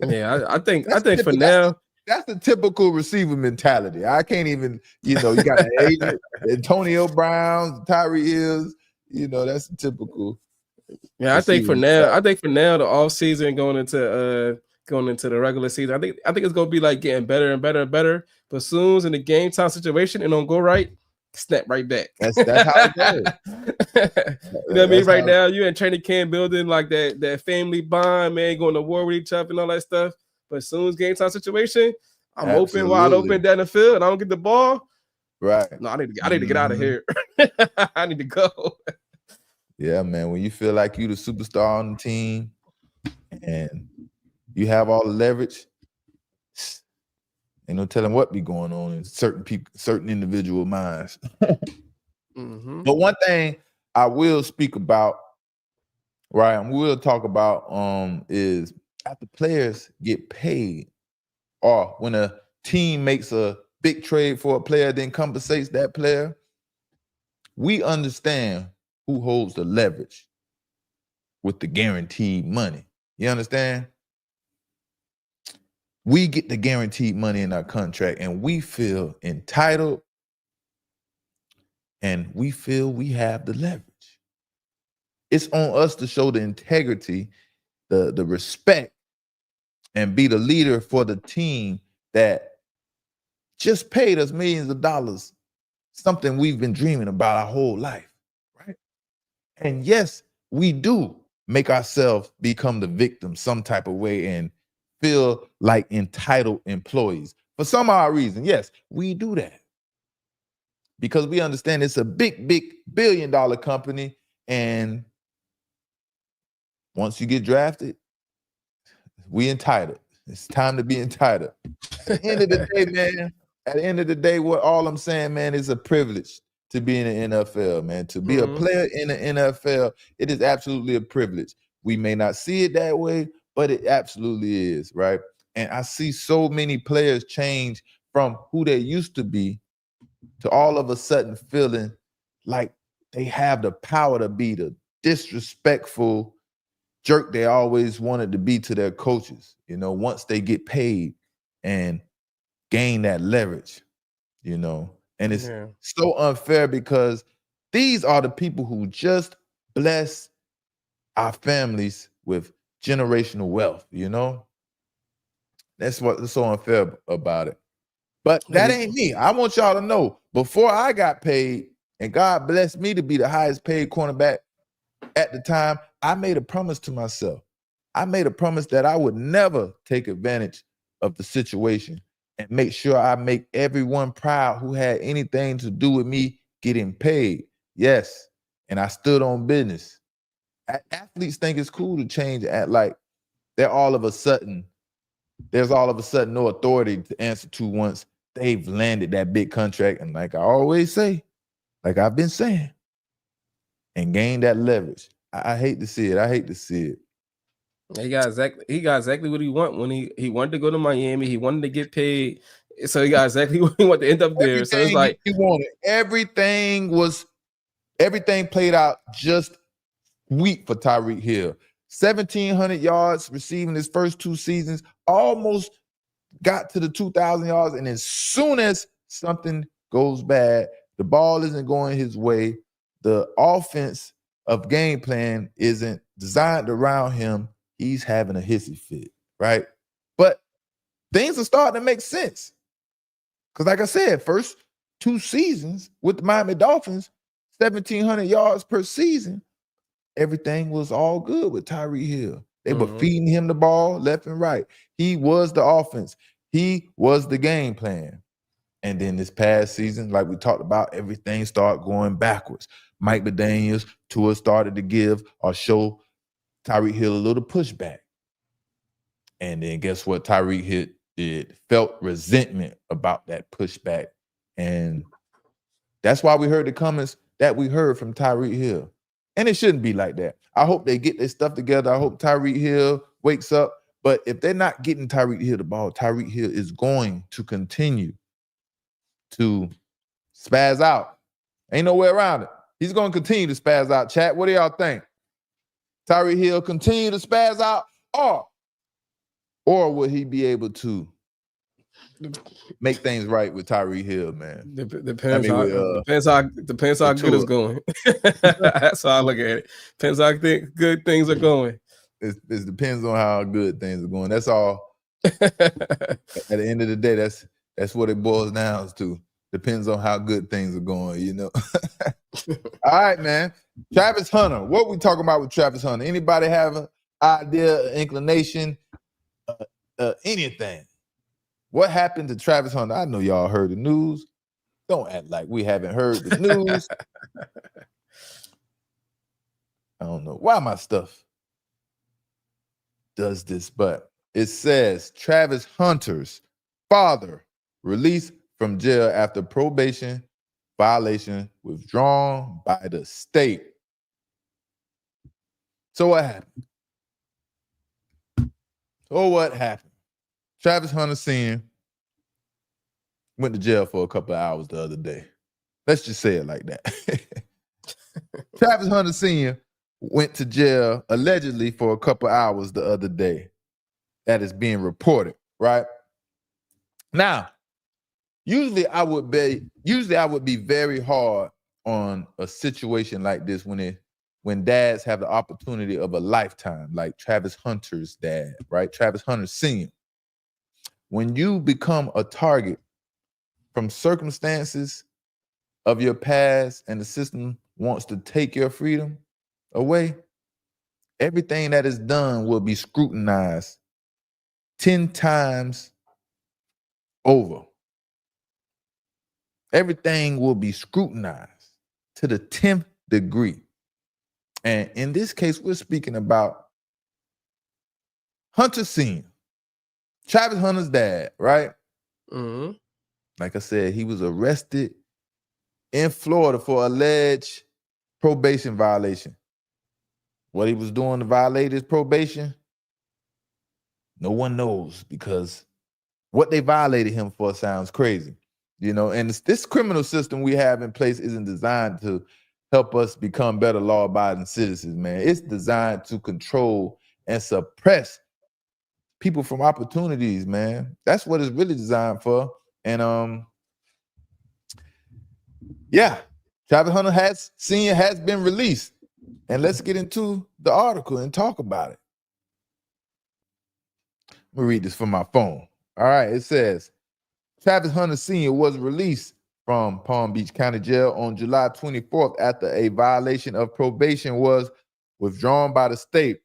Yeah, I think for now, that's the typical receiver mentality. I can't even, you know, you got an agent, Antonio Browns, Tyreek Hills, you know, that's the typical. Yeah, I think for now, the off season going into the regular season, I think it's gonna be like getting better and better and better. But as soon as in the game time situation it don't go right, snap right back. That's how it goes. You know what I mean? Right now, you in training camp building like that family bond, man, going to war with each other and all that stuff. But as soon as game time situation, I'm wide open down the field, and I don't get the ball. Right. No, I need to get out of here. I need to go. Yeah, man. When you feel like you the superstar on the team and you have all the leverage, ain't no telling what be going on in certain individual minds. But one thing I will speak about, right, and we'll talk about is after players get paid, or when a team makes a big trade for a player, then compensates that player, we understand who holds the leverage with the guaranteed money. You understand? We get the guaranteed money in our contract, and we feel entitled, and we feel we have the leverage. It's on us to show the integrity, the respect, and be the leader for the team that just paid us millions of dollars, something we've been dreaming about our whole life, right? And yes, we do make ourselves become the victim some type of way and feel like entitled employees. For some odd reason, yes, we do that. Because we understand it's a big billion-dollar company, and once you get drafted, we entitled. It's time to be entitled. At the end of the day, man, what all I'm saying, man, is a privilege to be in the NFL, man. To be a player in the NFL, it is absolutely a privilege. We may not see it that way, but it absolutely is, right? And I see so many players change from who they used to be to all of a sudden feeling like they have the power to be the disrespectful jerk they always wanted to be to their coaches, you know, once they get paid and gain that leverage, you know. And it's so unfair because these are the people who just bless our families with generational wealth, you know. That's what's so unfair about it. But that ain't me. I want y'all to know, before I got paid and God blessed me to be the highest paid cornerback at the time, I made a promise to myself. I made a promise that I would never take advantage of the situation and make sure I make everyone proud who had anything to do with me getting paid. Yes, and I stood on business. Athletes think it's cool to change at like there's all of a sudden no authority to answer to once they've landed that big contract. And like I always say, like I've been saying, and gain that leverage. I hate to see it. I hate to see it. He got exactly what he wanted when he wanted to go to Miami. He wanted to get paid. So he got exactly what he wanted to end up there. So it's like he wanted. Everything played out just sweet for Tyreek Hill. 1,700 yards receiving his first 2 seasons, almost got to the 2,000 yards. And as soon as something goes bad, the ball isn't going his way, the offense of game plan isn't designed around him, he's having a hissy fit, right? But things are starting to make sense. Because like I said, first 2 seasons with the Miami Dolphins, 1,700 yards per season, everything was all good with Tyreek Hill. They were feeding him the ball left and right. He was the offense. He was the game plan. And then this past season, like we talked about, everything started going backwards. Mike McDaniels, Tua started to give or show Tyreek Hill a little pushback. And then guess what Tyreek Hill did? Felt resentment about that pushback. And that's why we heard the comments that we heard from Tyreek Hill. And it shouldn't be like that. I hope they get their stuff together. I hope Tyreek Hill wakes up. But if they're not getting Tyreek Hill the ball, Tyreek Hill is going to continue to spaz out. Ain't no way around it. He's going to continue to spaz out. Chat, what do y'all think? Tyreek Hill continue to spaz out, or will he be able to make things right with Tyreek Hill, man? Depends how good it's going. That's how I look at it. Depends how good things are going. It depends on how good things are going. That's all. At the end of the day, that's what it boils down to. Depends on how good things are going, you know. All right, man. Travis Hunter. What we talking about with Travis Hunter? Anybody have an idea, inclination, anything? What happened to Travis Hunter? I know y'all heard the news. Don't act like we haven't heard the news. I don't know why my stuff does this, but it says Travis Hunter's father released from jail after probation violation withdrawn by the state. So what happened? Travis Hunter Sr. went to jail for a couple of hours the other day. Let's just say it like that. Travis Hunter Sr. went to jail allegedly for a couple of hours the other day. That is being reported, right? Now, usually I would be very hard on a situation like this when dads have the opportunity of a lifetime, like Travis Hunter's dad, right? Travis Hunter Sr. When you become a target from circumstances of your past and the system wants to take your freedom away, everything that is done will be scrutinized 10 times over. Everything will be scrutinized to the 10th degree. And in this case, we're speaking about Hunter Sr., Travis Hunter's dad, right? Mm-hmm. Like I said, he was arrested in Florida for alleged probation violation. What he was doing to violate his probation, no one knows, because what they violated him for sounds crazy. You know, and this criminal system we have in place isn't designed to help us become better law-abiding citizens, man. It's designed to control and suppress people from opportunities, man. That's what it's really designed for. And yeah, Travis Hunter Sr. has been released. And let's get into the article and talk about it. Let me read this from my phone. All right, it says, Travis Hunter Sr. was released from Palm Beach County Jail on July 24th after a violation of probation was withdrawn by the state.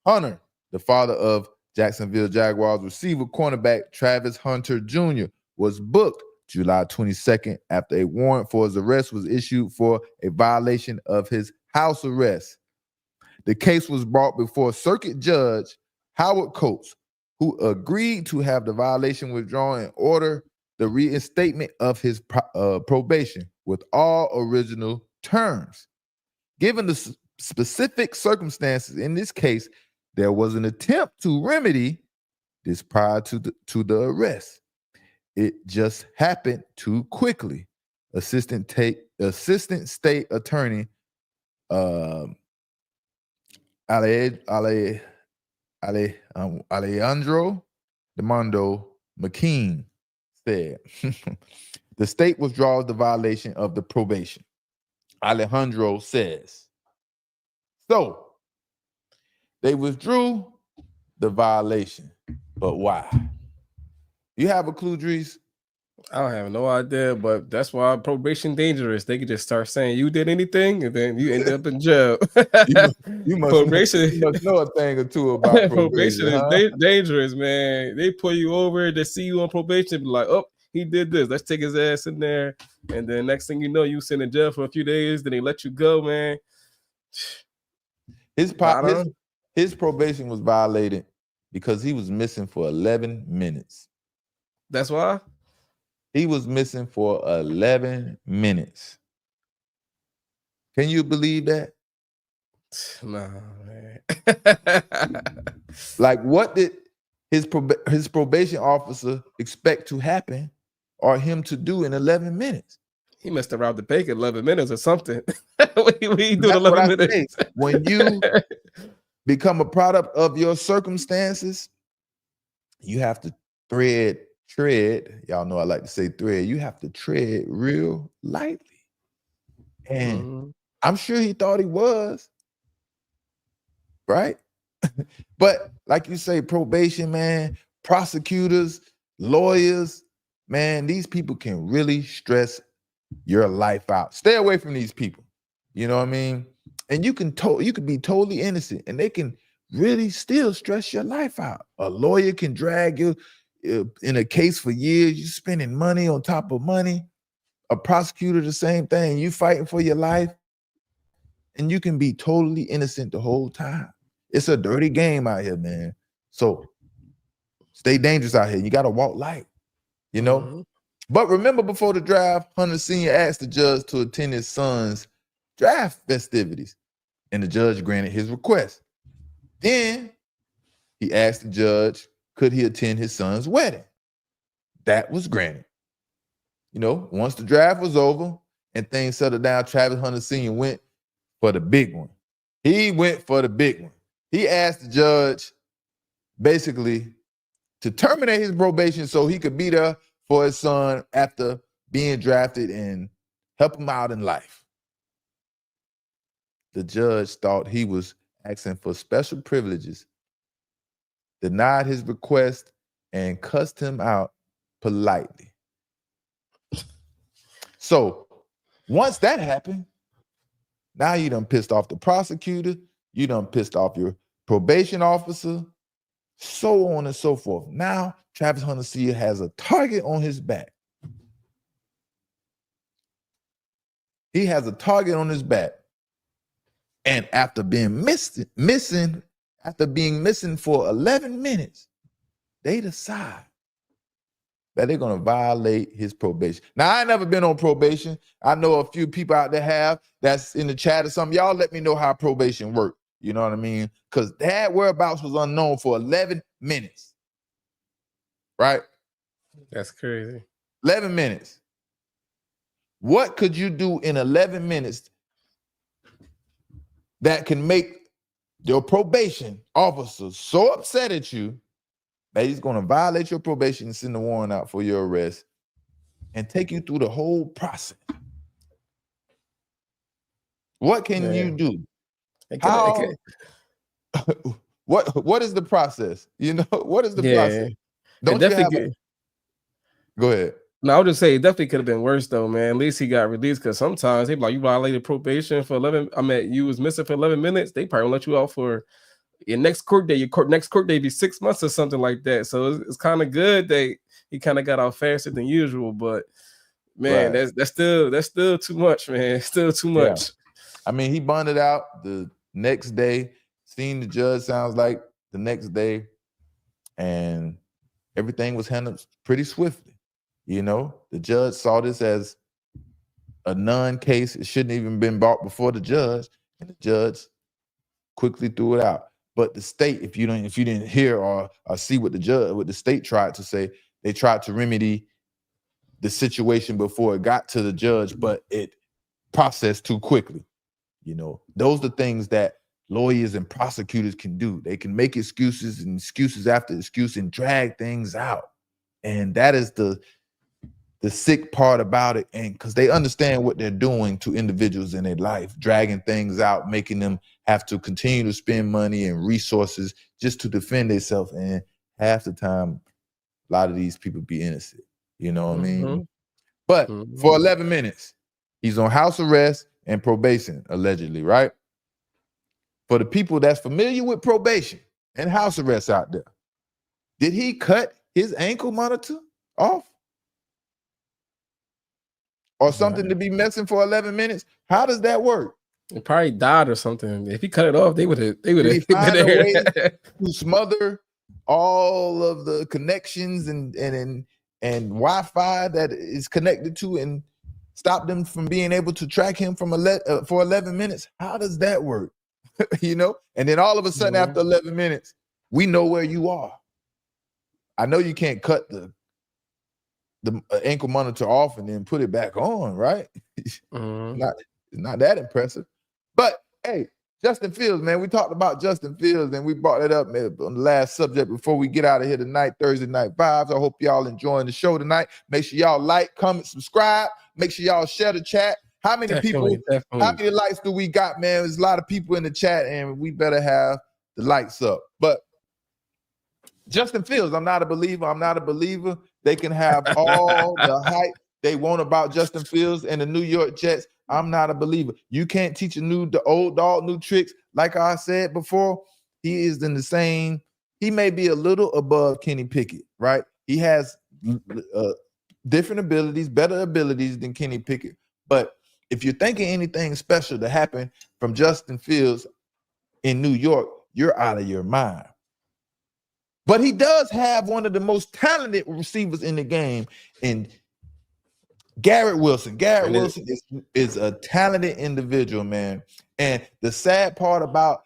Hunter, the father of Jacksonville Jaguars receiver cornerback Travis Hunter Jr., was booked July 22nd after a warrant for his arrest was issued for a violation of his house arrest. The case was brought before Circuit Judge Howard Coates, who agreed to have the violation withdrawn and order the reinstatement of his probation with all original terms. Given the specific circumstances in this case, there was an attempt to remedy this prior to the arrest. It just happened too quickly. Assistant State Attorney Alejandro Demondo McKean said, the state withdraws the violation of the probation. Alejandro says, so they withdrew the violation, but why? You have a clue, Dries? I don't have no idea, but that's why probation dangerous. They could just start saying you did anything, and then you end up in jail. You Probation. must know a thing or two about Probation probation, is huh? dangerous, man. They pull you over, they see you on probation, be like, oh, he did this. Let's take his ass in there. And then next thing you know, you sit in jail for a few days, then they let you go, man. His probation was violated because he was missing for 11 minutes. That's why? He was missing for 11 minutes. Can you believe that? Nah, man. Like, what did his probation officer expect to happen or him to do in 11 minutes? He must have robbed the bank in 11 minutes or something. What he do in That's 11 what I minutes? say. When you become a product of your circumstances, you have to tread. Y'all know I like to say thread. You have to tread real lightly. And I'm sure he thought he was, right? But like you say, probation, man, prosecutors, lawyers, man, these people can really stress your life out. Stay away from these people. You know what I mean? And you could be totally innocent, and they can really still stress your life out. A lawyer can drag you in a case for years. You're spending money on top of money. A prosecutor, the same thing. You fighting for your life, and you can be totally innocent the whole time. It's a dirty game out here, man. So stay dangerous out here. You got to walk light, you know? But remember, before the draft, Hunter Sr. asked the judge to attend his son's draft festivities, and the judge granted his request. Then he asked the judge, could he attend his son's wedding? That was granted. You know, once the draft was over and things settled down, Travis Hunter Sr. went for the big one. He went for the big one. He asked the judge basically to terminate his probation so he could be there for his son after being drafted and help him out in life. The judge thought he was asking for special privileges, denied his request, and cussed him out politely. So once that happened, now you done pissed off the prosecutor, you done pissed off your probation officer, so on and so forth. Now Travis Hunter Sr. has a target on his back. He has a target on his back. And after being missing for 11 minutes, they decide that they're going to violate his probation. Now, I ain't never been on probation. I know a few people out there have. That's in the chat or something. Y'all let me know how probation works. You know what I mean? Because that whereabouts was unknown for 11 minutes. Right? That's crazy. 11 minutes. What could you do in 11 minutes that can make your probation officer so upset at you that he's going to violate your probation and send a warrant out for your arrest and take you through the whole process? What can you do? How? What is the process? You know, what is the process? Don't you have Go ahead. No, I would just say it definitely could have been worse though, man. At least he got released, because sometimes they be like, you violated probation for 11. I mean, you was missing for 11 minutes. They probably let you out for your next court day. Your next court day be 6 months or something like that. So it's kind of good that he kind of got out faster than usual. But man, that's still too much, man. Still too much. Yeah. I mean, he bonded out the next day. Seen the judge, sounds like the next day, and everything was handled pretty swiftly. You know, the judge saw this as a non-case. It shouldn't even been brought before the judge, and the judge quickly threw it out. But the state, if you didn't hear or see what the state tried to say, they tried to remedy the situation before it got to the judge, but it processed too quickly. You know, those are the things that lawyers and prosecutors can do. They can make excuses and excuses after excuse and drag things out. And that is the sick part about it. And because they understand what they're doing to individuals in their life, dragging things out, making them have to continue to spend money and resources just to defend themselves. And half the time, a lot of these people be innocent. You know what I mean? But for 11 minutes, he's on house arrest and probation, allegedly, right? For the people that's familiar with probation and house arrest out there, did he cut his ankle monitor off? Or something to be messing for 11 minutes? How does that work? It probably died or something. If he cut it off, they would have. Did he find a way to smother all of the connections and Wi-Fi that is connected to and stop them from being able to track him from for 11 minutes? How does that work? You know? And then all of a sudden, after 11 minutes, we know where you are. I know you can't cut the ankle monitor off and then put it back on, right? Not that impressive. But hey, Justin Fields, man, we talked about Justin Fields and we brought it up, man, on the last subject before we get out of here tonight, Thursday Night Vibes. I hope y'all enjoying the show tonight. Make sure y'all like, comment, subscribe. Make sure y'all share the chat. How many people, how many likes do we got, man? There's a lot of people in the chat and we better have the lights up. But Justin Fields, I'm not a believer. They can have all the hype they want about Justin Fields and the New York Jets. I'm not a believer. You can't teach the old dog new tricks. Like I said before, he is in the same. He may be a little above Kenny Pickett, right? He has different abilities, better abilities than Kenny Pickett. But if you're thinking anything special to happen from Justin Fields in New York, you're out of your mind. But he does have one of the most talented receivers in the game, and Garrett Wilson. Garrett Wilson is a talented individual, man. And the sad part about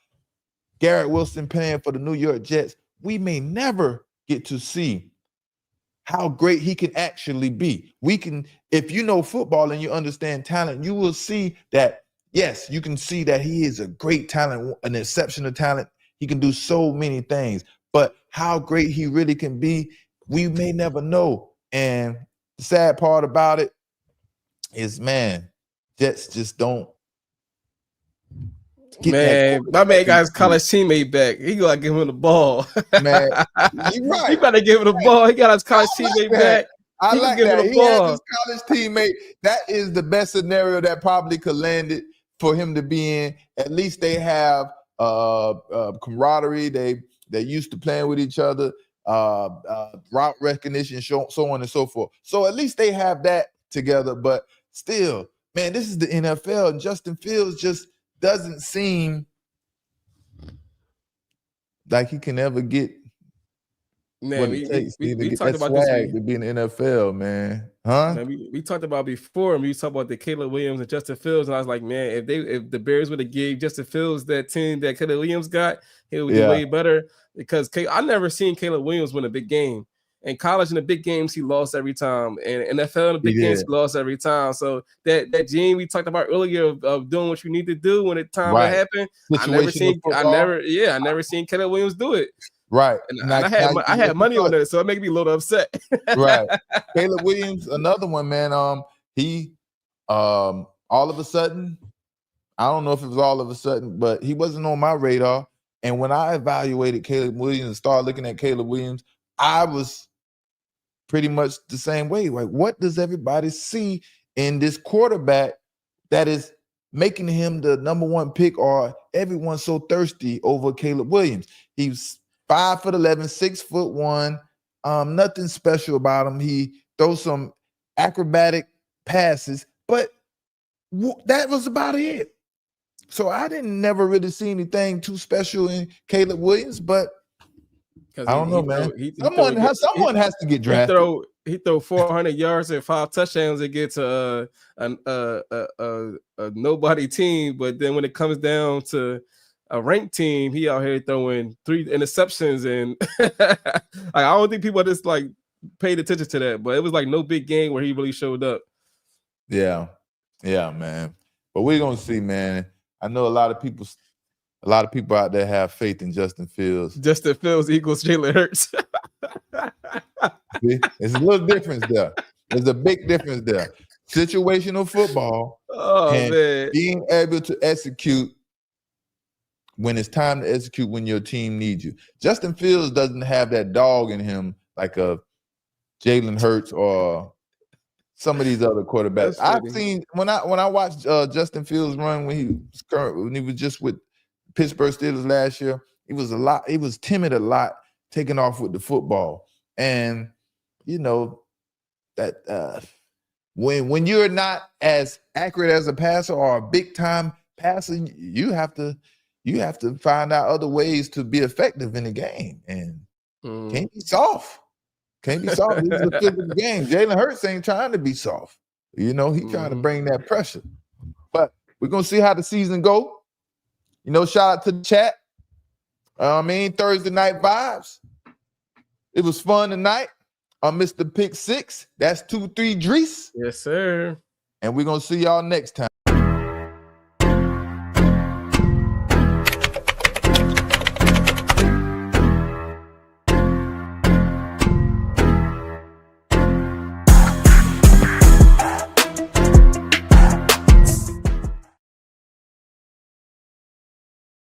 Garrett Wilson playing for the New York Jets, we may never get to see how great he can actually be. We can, if you know football and you understand talent, you will see that, yes, you can see that he is a great talent, an exceptional talent. He can do so many things. But how great he really can be, we may never know. And the sad part about it is, man, Jets just don't get man, my man got his college teammate back. He gotta give him the ball. Man, you're right. He better give him the ball. He got his college teammate back. I like that. He has his college teammate. That is the best scenario that probably could land it for him to be in. At least they have camaraderie. They're used to playing with each other, route recognition, so on and so forth. So at least they have that together. But still, man, this is the NFL, and Justin Fields just doesn't seem like he can ever get what it takes to get that swag to be in the NFL, man. Huh? Man, we talked about before, and we talked about the Caleb Williams and Justin Fields, and I was like, man, if the Bears would have gave Justin Fields that team that Caleb Williams got, he would do way better. Because I never seen Caleb Williams win a big game. In college, in the big games, he lost every time. And NFL in the big games, he lost every time. So that gene we talked about earlier of doing what you need to do when it time to happen, I never seen Caleb Williams do it. Right. And I had money on it, so it made me a little upset. Right. Caleb Williams, another one, man. He all of a sudden, I don't know if it was all of a sudden, but he wasn't on my radar. And when I evaluated Caleb Williams and started looking at Caleb Williams, I was pretty much the same way. Like, what does everybody see in this quarterback that is making him the number one pick, or everyone's so thirsty over Caleb Williams? He's 5'11", 6'1". Nothing special about him. He throws some acrobatic passes, but that was about it. So I didn't never really see anything too special in Caleb Williams, but I don't know, man. Someone has to get drafted. He throw 400 yards and 5 touchdowns against a nobody team, but then when it comes down to a ranked team, he out here throwing 3 interceptions, and like, I don't think people just like paid attention to that. But it was like no big game where he really showed up. Yeah, man. But we're gonna see, man. I know a lot of people A lot of people out there have faith in Justin Fields. Justin Fields equals Jalen Hurts. See? It's a little difference there. There's a big difference there. Situational football and man. being able to execute when it's time to execute when your team needs you. Justin Fields doesn't have that dog in him like a Jalen Hurts or some of these other quarterbacks. I've seen when I watched Justin Fields run when he was just with Pittsburgh Steelers last year. He was timid a lot, taking off with the football. And you know that when you're not as accurate as a passer or a big time passer, you have to find out other ways to be effective in the game. And can't be soft. Can't be soft. This is a physical game. Jalen Hurts ain't trying to be soft. You know, he's trying to bring that pressure. But we're gonna see how the season go. You know, shout out to the chat. Thursday night vibes. It was fun tonight. Mr. Pick 6. That's 2-3 Drees. Yes, sir. And we're gonna see y'all next time.